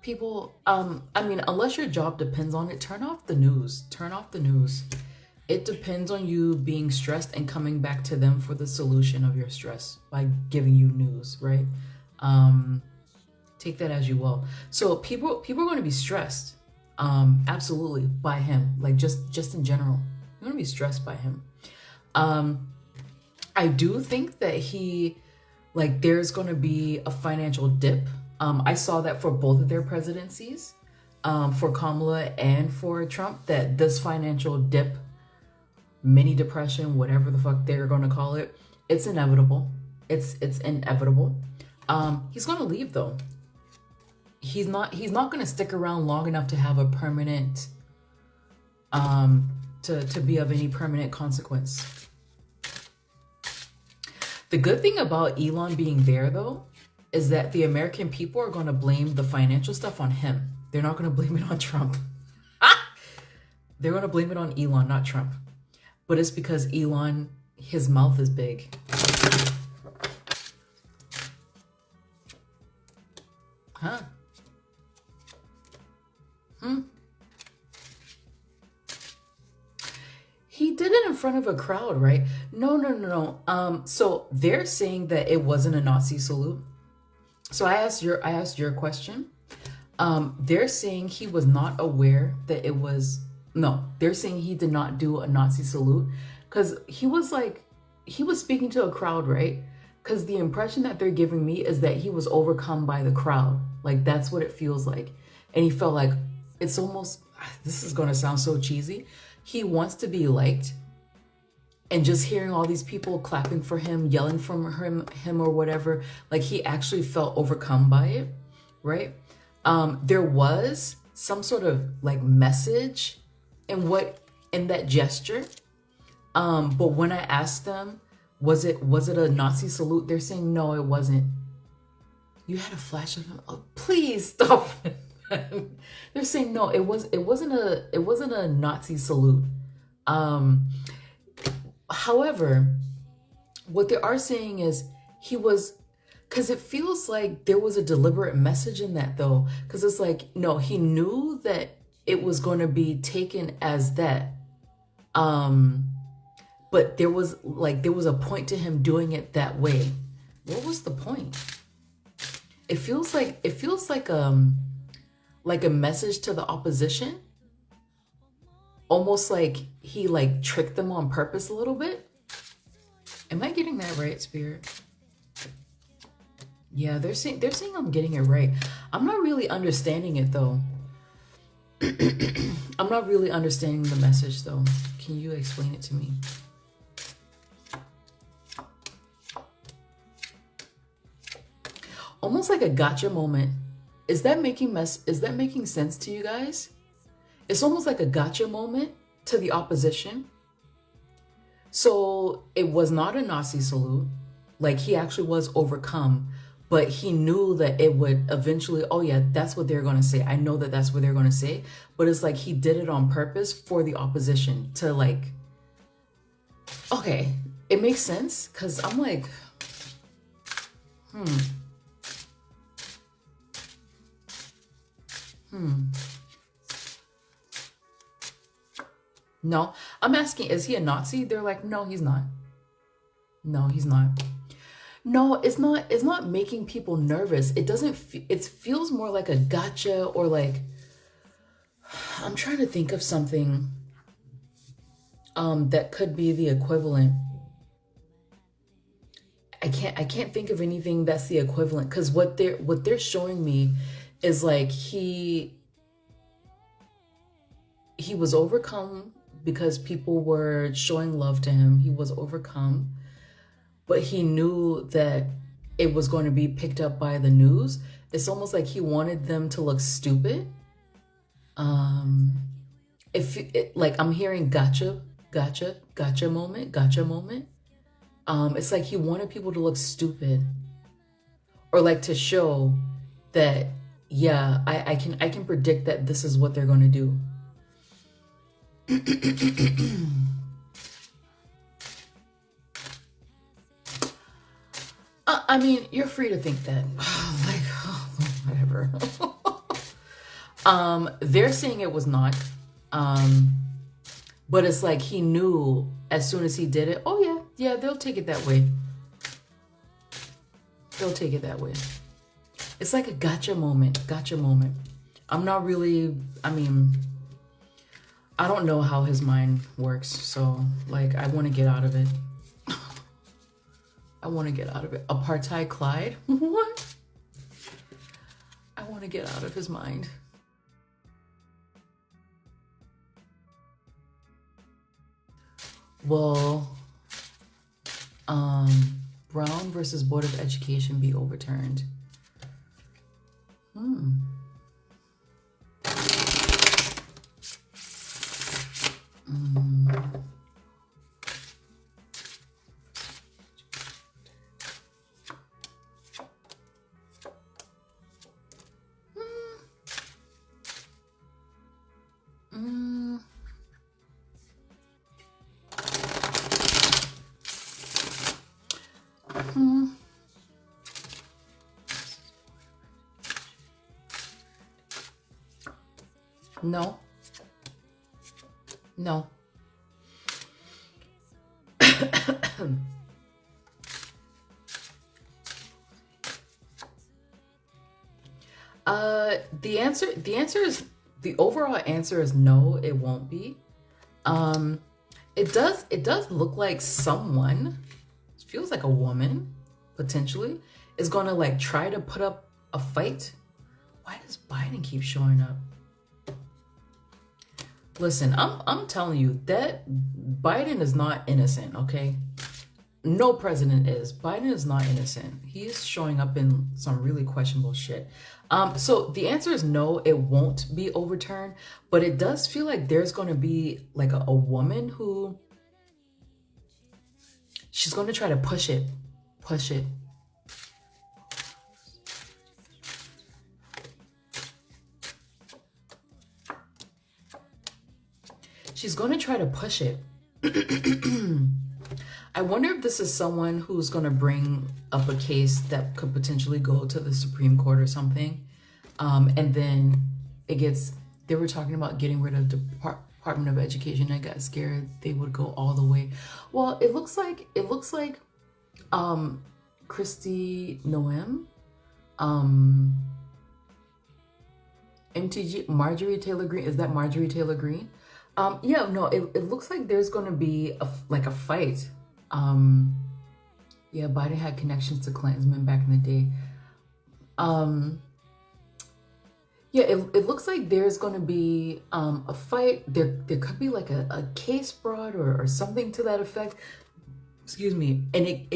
mean, unless your job depends on it, turn off the news. Turn off the news. It depends on you being stressed and coming back to them for the solution of your stress by giving you news, right? Take that as you will. So people are going to be stressed, absolutely, by him. Like just in general, you're going to be stressed by him. I do think that there's going to be a financial dip. I saw that for both of their presidencies, for Kamala and for Trump, that this financial dip, mini depression, whatever the fuck they're going to call it, it's inevitable. It's inevitable. He's going to leave though. He's not going to stick around long enough to have a permanent, to be of any permanent consequence. The good thing about Elon being there, though, is that the American people are going to blame the financial stuff on him. They're not going to blame it on Trump. They're going to blame it on Elon, not Trump. But it's because Elon, his mouth is big. Huh? He did it in front of a crowd, right? No. So they're saying that it wasn't a Nazi salute. So I asked your question. They're saying he was not aware that it was. No, they're saying he did not do a Nazi salute because he was speaking to a crowd, right? Because the impression that they're giving me is that he was overcome by the crowd. Like, that's what it feels like. And he felt like it's almost, this is going to sound so cheesy. He wants to be liked. And just hearing all these people clapping for him, yelling for him or whatever, like he actually felt overcome by it, right? There was some sort of like message in that gesture. But when I asked them, was it a Nazi salute? They're saying no, it wasn't. You had a flash of him. Oh, please stop. They're saying no, it wasn't a Nazi salute. However, what they are saying is he was, because it feels like there was a deliberate message in that though, because it's like, no, he knew that it was going to be taken as that. But there was a point to him doing it that way. What was the point? It feels like a message to the opposition. Almost like he like tricked them on purpose a little bit. Am I getting that right, Spirit? Yeah, they're saying I'm getting it right. I'm not really understanding it though. I'm not really understanding the message though. Can you explain it to me? Almost like a gotcha moment. Is that making sense to you guys? It's almost like a gotcha moment to the opposition. So it was not a Nazi salute. Like he actually was overcome, but he knew that it would eventually, oh yeah, that's what they're going to say. I know that that's what they're going to say, but it's like he did it on purpose for the opposition to like, okay, it makes sense. Cause I'm like, No, I'm asking, is he a Nazi? They're like, no, he's not. No, he's not. No, it's not making people nervous. It doesn't, it feels more like a gotcha or like, I'm trying to think of something that could be the equivalent. I can't think of anything that's the equivalent because what they're showing me is like he was overcome because people were showing love to him. He was overcome, but he knew that it was going to be picked up by the news. It's almost like he wanted them to look stupid. Like I'm hearing gotcha moment. It's like he wanted people to look stupid or like to show that, yeah, I can predict that this is what they're going to do. I mean, you're free to think that. Like, whatever. They're saying it was not. But it's like he knew as soon as he did it, oh yeah, they'll take it that way. They'll take it that way. It's like a gotcha moment. I'm not really, I mean, I don't know how his mind works, so like I want to get out of it. I want to get out of it. Apartheid Clyde? What? I want to get out of his mind. Will Brown versus Board of Education be overturned? No. No. The overall answer is no, it won't be. It does look like someone, it feels like a woman, potentially, is gonna like try to put up a fight. Why does Biden keep showing up? Listen, I'm telling you that Biden is not innocent, okay? No president is. Biden is not innocent. He's showing up in some really questionable shit. So the answer is no, it won't be overturned, but it does feel like there's going to be like a woman who she's going to try to push it. She's going to try to push it. I wonder if this is someone who's going to bring up a case that could potentially go to the Supreme Court or something. And then they were talking about getting rid of the Department of Education. I got scared they would go all the way. Well, it looks like Kristi Noem, MTG, Marjorie Taylor Greene. Is that Marjorie Taylor Greene? Yeah, no, it looks like there's going to be a fight. Yeah, Biden had connections to Klansmen back in the day. Yeah, it looks like there's going to be a fight. There could be like a case brought or something to that effect. Excuse me. And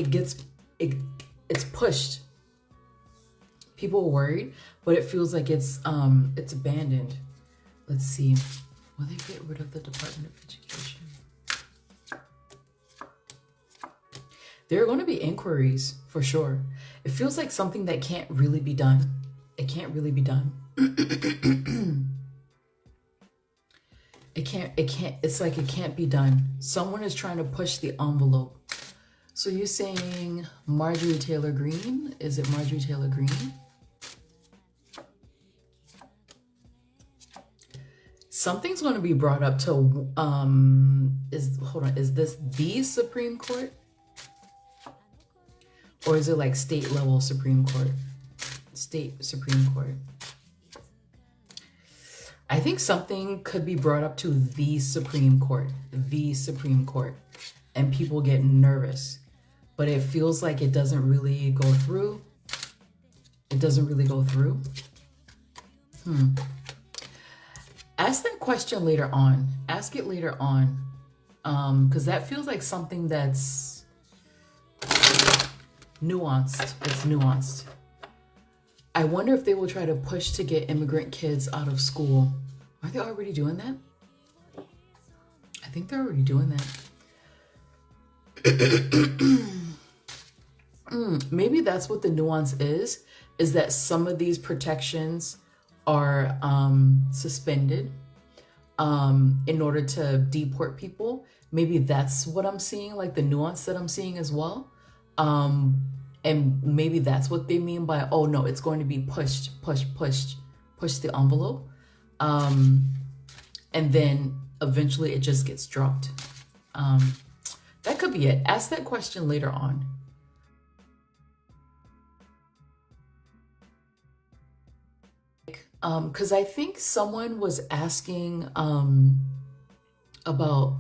it's pushed. People are worried, but it feels like it's abandoned. Let's see. Will they get rid of the Department of Education? There are going to be inquiries for sure. It feels like something that can't really be done. It can't really be done. It's like it can't be done. Someone is trying to push the envelope. So you're saying Marjorie Taylor Greene? Is it Marjorie Taylor Greene? Something's going to be brought up to, is this the Supreme Court? Or is it like state level Supreme Court? State Supreme Court. I think something could be brought up to the Supreme Court. The Supreme Court. And people get nervous. But it feels like it doesn't really go through. It doesn't really go through. Ask that question later on. Ask it later on. Because that feels like something that's nuanced. It's nuanced. I wonder if they will try to push to get immigrant kids out of school. Are they already doing that? I think they're already doing that. Maybe that's what the nuance is that some of these protections are suspended in order to deport people. Maybe that's what I'm seeing, like the nuance that I'm seeing as well. And maybe that's what they mean by, oh no, it's going to be push the envelope. And then eventually it just gets dropped. That could be it. Ask that question later on. Because I think someone was asking about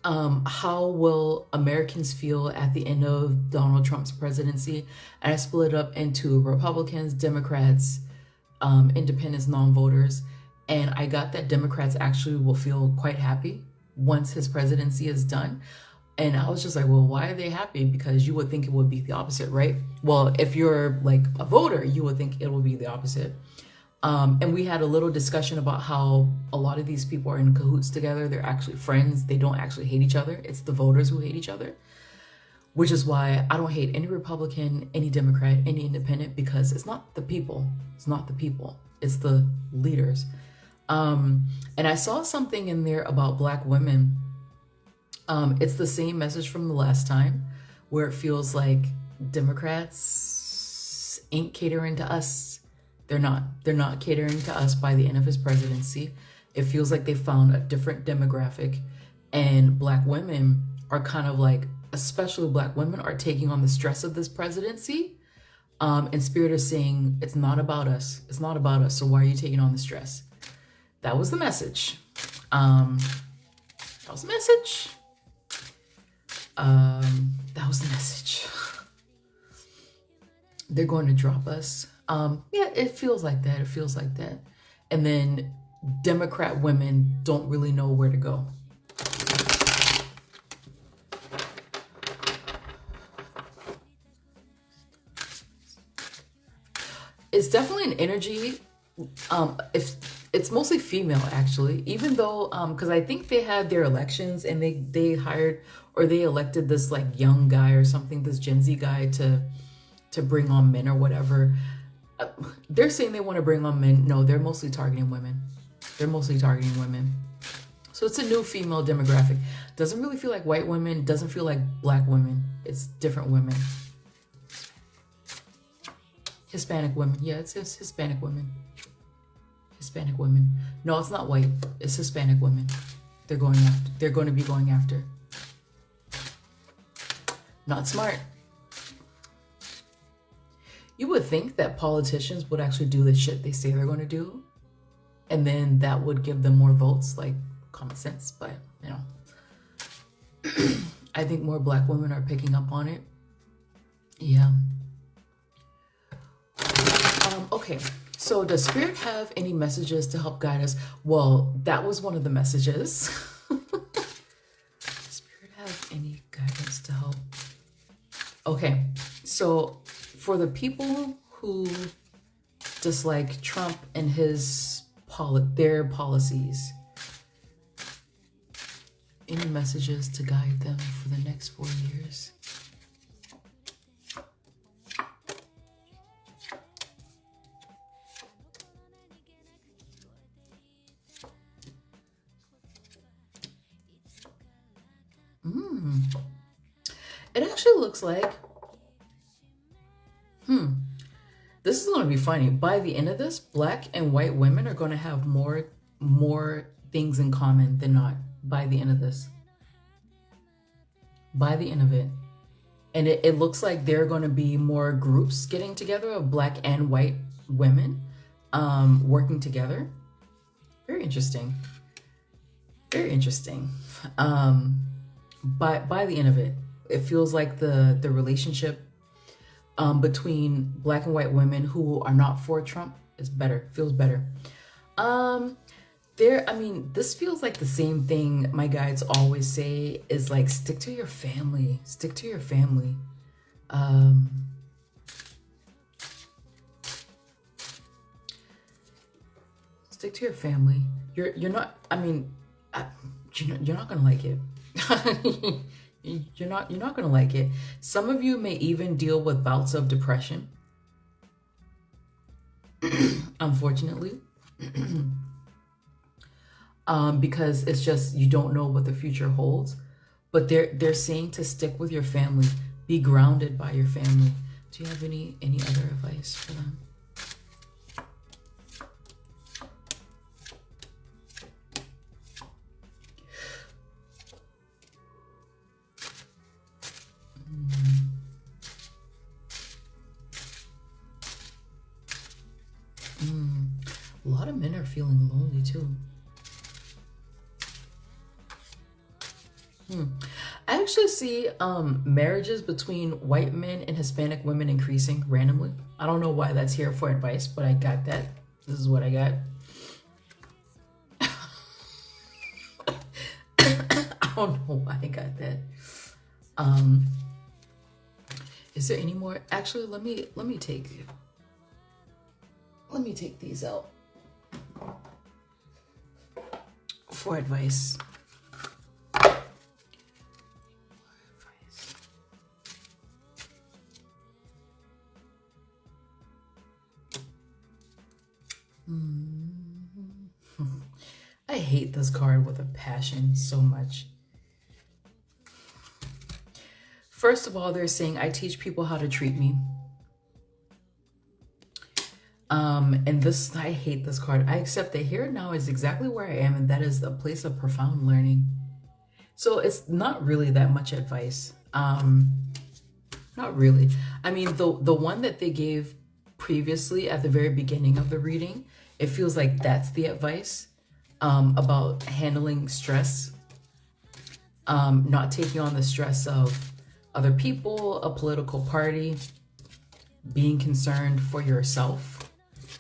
how will Americans feel at the end of Donald Trump's presidency? And I split it up into Republicans, Democrats, independents, non-voters. And I got that Democrats actually will feel quite happy once his presidency is done. And I was just like, well, why are they happy? Because you would think it would be the opposite, right? Well, if you're like a voter, you would think it will be the opposite. And we had a little discussion about how a lot of these people are in cahoots together. They're actually friends. They don't actually hate each other. It's the voters who hate each other, which is why I don't hate any Republican, any Democrat, any independent, because it's not the people. It's not the people. It's the leaders. And I saw something in there about Black women. It's the same message from the last time, where it feels like Democrats ain't catering to us. They're not catering to us by the end of his presidency. It feels like they found a different demographic, and Black women are kind of like, especially Black women, are taking on the stress of this presidency. And Spirit is saying, it's not about us. It's not about us. So why are you taking on the stress? That was the message. That was the message. That was the message. They're going to drop us. Yeah, it feels like that. It feels like that. And then Democrat women don't really know where to go. It's definitely an energy. If it's mostly female, actually, even though because I think they had their elections and they hired or they elected this like young guy or something, this Gen Z guy to bring on men or whatever. They're saying they want to bring on men. No, they're mostly targeting women. They're mostly targeting women. So it's a new female demographic. Doesn't really feel like white women. Doesn't feel like Black women. It's different women. Hispanic women. Yeah, it's Hispanic women. Hispanic women. No, it's not white. It's Hispanic women. They're going after. They're going to be going after. Not smart. You would think that politicians would actually do the shit they say they're going to do, and then that would give them more votes, like common sense. But you know, I think more Black women are picking up on it. Yeah. Okay, so does Spirit have any messages to help guide us? Well, that was one of the messages. Spirit have any guidance to help? Okay, so for the people who dislike Trump and their policies, any messages to guide them for the next 4 years? It actually looks like, this is going to be funny. By the end of this, Black and white women are going to have more things in common than not by the end of this. By the end of it. And it looks like there are going to be more groups getting together of Black and white women working together. Very interesting. Very interesting. By the end of it, it feels like the relationship between Black and white women who are not for Trump is better, feels better. This feels like the same thing my guides always say is like, stick to your family, stick to your family. Stick to your family. You're not, you're not gonna like it. You're not gonna like it. Some of you may even deal with bouts of depression. Unfortunately. Because it's just, you don't know what the future holds. But they're saying to stick with your family. Be grounded by your family. Do you have any other advice for them? A lot of men are feeling lonely too. I actually see marriages between white men and Hispanic women increasing randomly. I don't know why that's here for advice, but I got that. This is what I got. I don't know why I got that. Is there any more? Actually, let me take these out for advice. I hate this card with a passion so much. First of all, they're saying, I teach people how to treat me. And this, I hate this card. I accept that here now is exactly where I am, and that is a place of profound learning. So it's not really that much advice. Not really. I mean, the one that they gave previously at the very beginning of the reading, it feels like that's the advice about handling stress, not taking on the stress of other people, a political party, being concerned for yourself,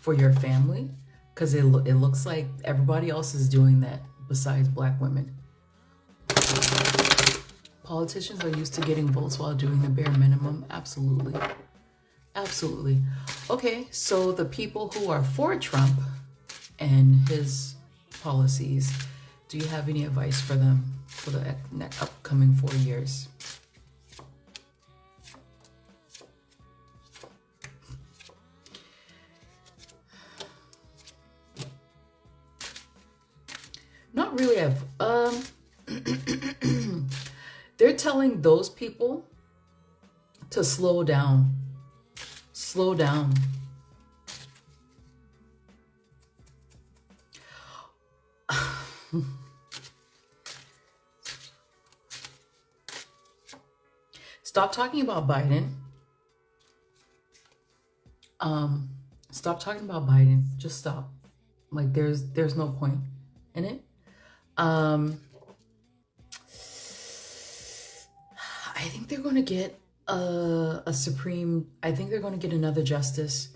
for your family, because it looks like everybody else is doing that besides Black women. Politicians are used to getting votes while doing the bare minimum. Absolutely. Absolutely. Okay, so the people who are for Trump and his policies, do you have any advice for them for the upcoming 4 years? Not really. They're telling those people to slow down. Slow down. Stop talking about Biden. Stop talking about Biden. Just stop. Like there's no point in it. I think they're going to get a supreme. I think they're going to get another justice.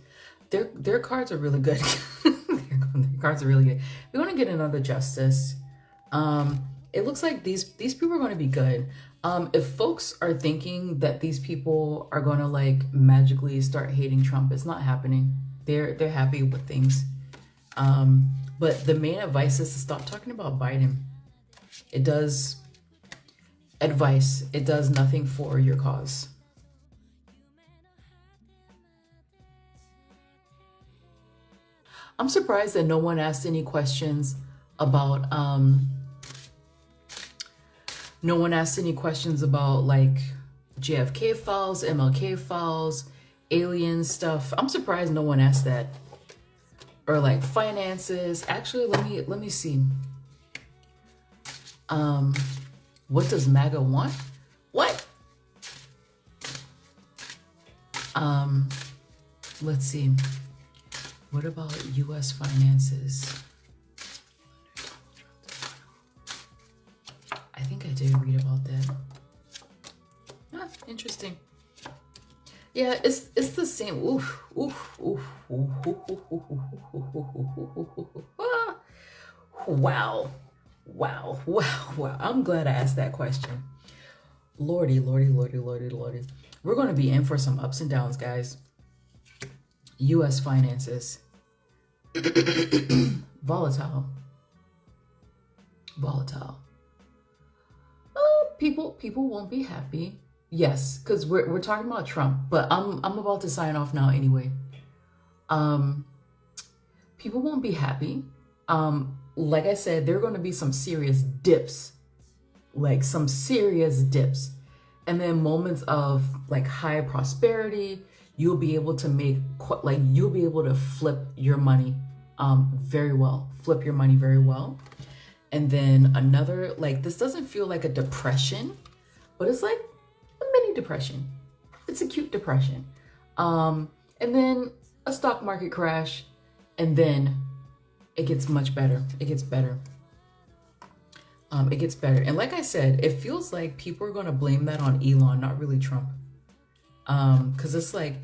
Their cards are really good. Their cards are really good. They're going to get another justice. It looks like these people are going to be good. If folks are thinking that these people are going to like magically start hating Trump, it's not happening. They're happy with things. But the main advice is to stop talking about Biden. It does advice. It does nothing for your cause. I'm surprised that no one asked any questions about like JFK files, MLK files, alien stuff. I'm surprised no one asked that. Or like finances. Actually, let me see. What does MAGA want? What? Let's see. What about US finances? I think I did read about that. Ah, interesting. Yeah, it's the same. Oof, oof, oof, oof, oof, oof, oof, oof, oof, oof. Ah. Wow. Wow. Wow. Wow. I'm glad I asked that question. Lordy, lordy, lordy, lordy, lordy. We're going to be in for some ups and downs, guys. US finances. Volatile. Volatile. People won't be happy. Yes, because we're talking about Trump, but I'm about to sign off now anyway. People won't be happy. Like I said, there are going to be some serious dips, like some serious dips, and then moments of like high prosperity. You'll be able to make you'll be able to flip your money, very well. Flip your money very well, and then another like this doesn't feel like a depression, but it's like a mini depression. It's a cute depression. And then a stock market crash, and then it gets much better. It gets better. It gets better. And like I said, it feels like people are going to blame that on Elon, not really Trump. Because it's like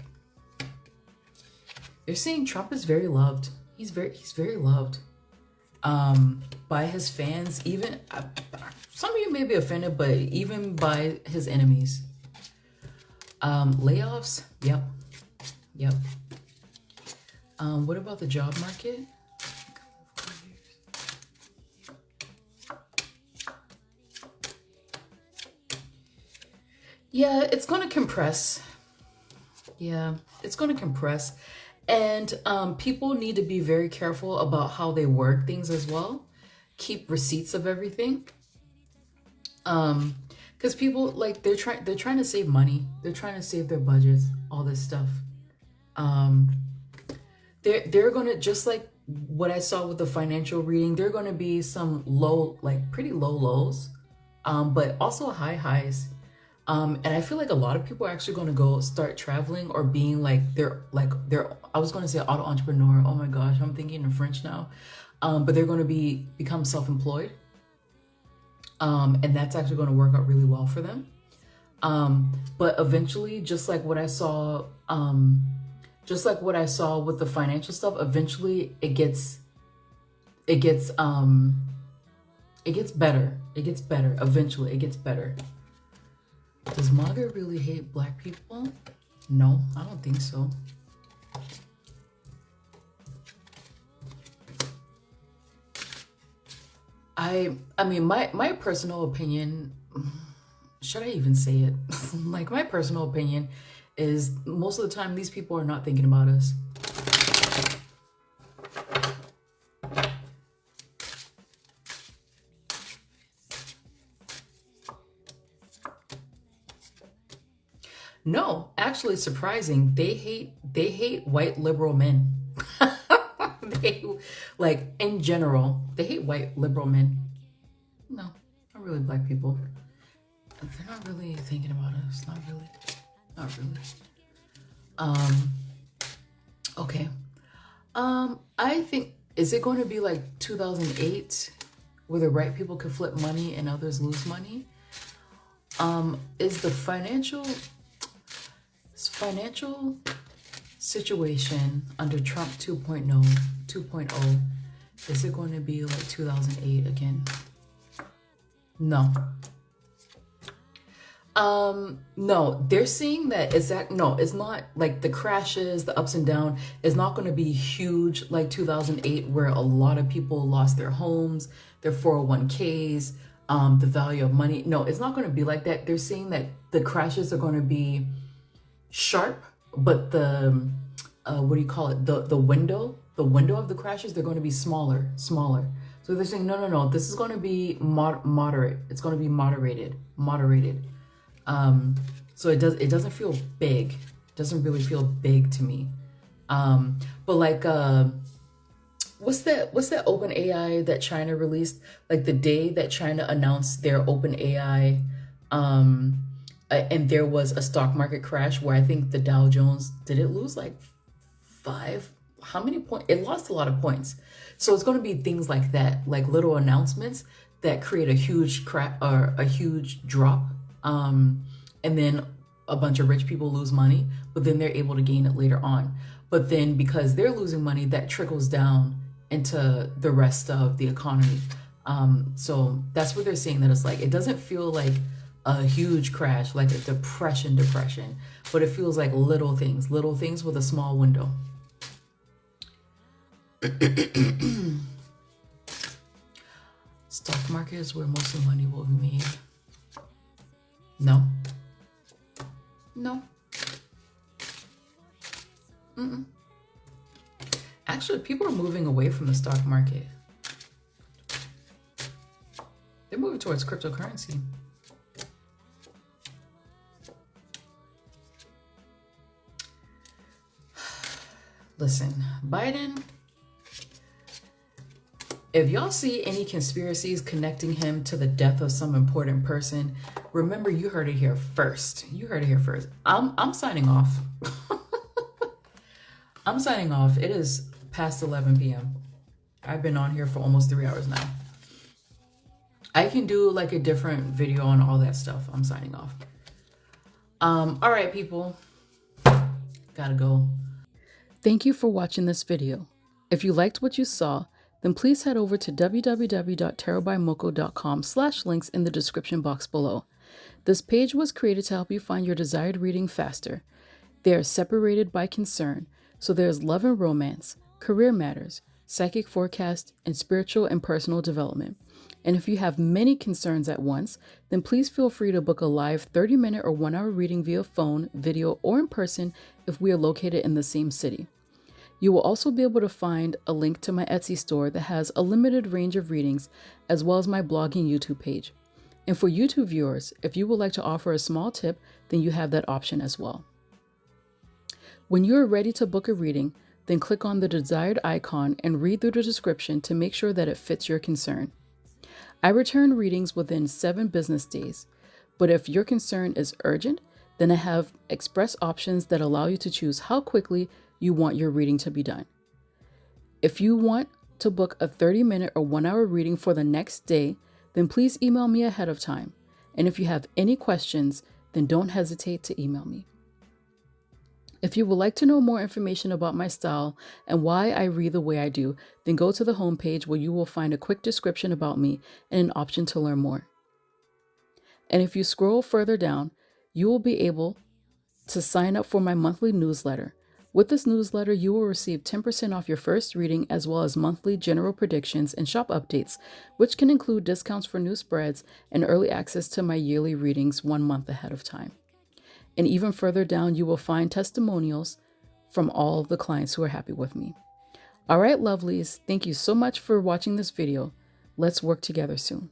they're saying Trump is very loved. He's very loved by his fans. Even some of you may be offended, but even by his enemies. Layoffs. Yep. What about the job market? Yeah, it's going to compress. Yeah, it's going to compress. And people need to be very careful about how they word things as well. Keep receipts of everything. Because people like they're trying to save money. They're trying to save their budgets, all this stuff. they're gonna, just like what I saw with the financial reading, there are gonna be some low, like pretty low lows, but also high highs. And I feel like a lot of people are actually going to go start traveling or being like they're I was going to say auto entrepreneur. Oh my gosh, I'm thinking in French now. But they're going to become self-employed. And that's actually going to work out really well for them. But eventually, just like what I saw with the financial stuff, eventually it gets better. It gets better. Eventually it gets better. Does MAGA really hate black people? No, I don't think so. I mean, my personal opinion, should I even say it? Like, my personal opinion is most of the time these people are not thinking about us. No, actually surprising. They hate white liberal men. They, like, in general, they hate white liberal men. No, not really black people. They're not really thinking about us. Not really. Not really. Okay. I think, is it going to be like 2008 where the right people can flip money and others lose money? Is the financial situation under Trump 2.0, is it going to be like 2008 again? No. No, they're seeing that no, it's not like the crashes, the ups and downs is not going to be huge like 2008, where a lot of people lost their homes, their 401ks, the value of money. No, it's not going to be like that. They're saying that the crashes are going to be sharp, but the what do you call it, the window of the crashes, they're going to be smaller. So they're saying no, this is going to be moderate. It's going to be moderated. So it doesn't feel big. It doesn't really feel big to me. But like what's that open AI that China released, like the day that China announced their open AI, and there was a stock market crash where I think the Dow Jones, did it lose like how many points? It lost a lot of points. So it's going to be things like that, like little announcements that create a huge crack or a huge drop. And then a bunch of rich people lose money, but then they're able to gain it later on. But then because they're losing money, that trickles down into the rest of the economy. So that's what they're saying, that it's like, it doesn't feel like a huge crash, like a depression, but it feels like little things with a small window. Stock market is where most of the money will be made. No. Actually, people are moving away from the stock market. They're moving towards cryptocurrency. Listen, Biden, if y'all see any conspiracies connecting him to the death of some important person, remember, you heard it here first. I'm signing off. I'm signing off. It is past 11 p.m. I've been on here for almost 3 hours now. I can do like a different video on all that stuff. I'm signing off. All right, people. Gotta go. Thank you for watching this video. If you liked what you saw, then please head over to www.tarobymoco.com/links in the description box below. This page was created to help you find your desired reading faster. They are separated by concern, so there's love and romance, career matters, psychic forecast, and spiritual and personal development. And if you have many concerns at once, then please feel free to book a live 30-minute or 1-hour reading via phone, video, or in person if we are located in the same city. You will also be able to find a link to my Etsy store that has a limited range of readings, as well as my blog and YouTube page. And for YouTube viewers, if you would like to offer a small tip, then you have that option as well. When you are ready to book a reading, then click on the desired icon and read through the description to make sure that it fits your concern. I return readings within 7 business days, but if your concern is urgent, then I have express options that allow you to choose how quickly you want your reading to be done. If you want to book a 30-minute or 1-hour reading for the next day, then please email me ahead of time. And if you have any questions, then don't hesitate to email me. If you would like to know more information about my style and why I read the way I do, then go to the homepage where you will find a quick description about me and an option to learn more. And if you scroll further down, you will be able to sign up for my monthly newsletter. With this newsletter, you will receive 10% off your first reading, as well as monthly general predictions and shop updates, which can include discounts for new spreads and early access to my yearly readings 1 month ahead of time. And even further down, you will find testimonials from all of the clients who are happy with me. All right, lovelies, thank you so much for watching this video. Let's work together soon.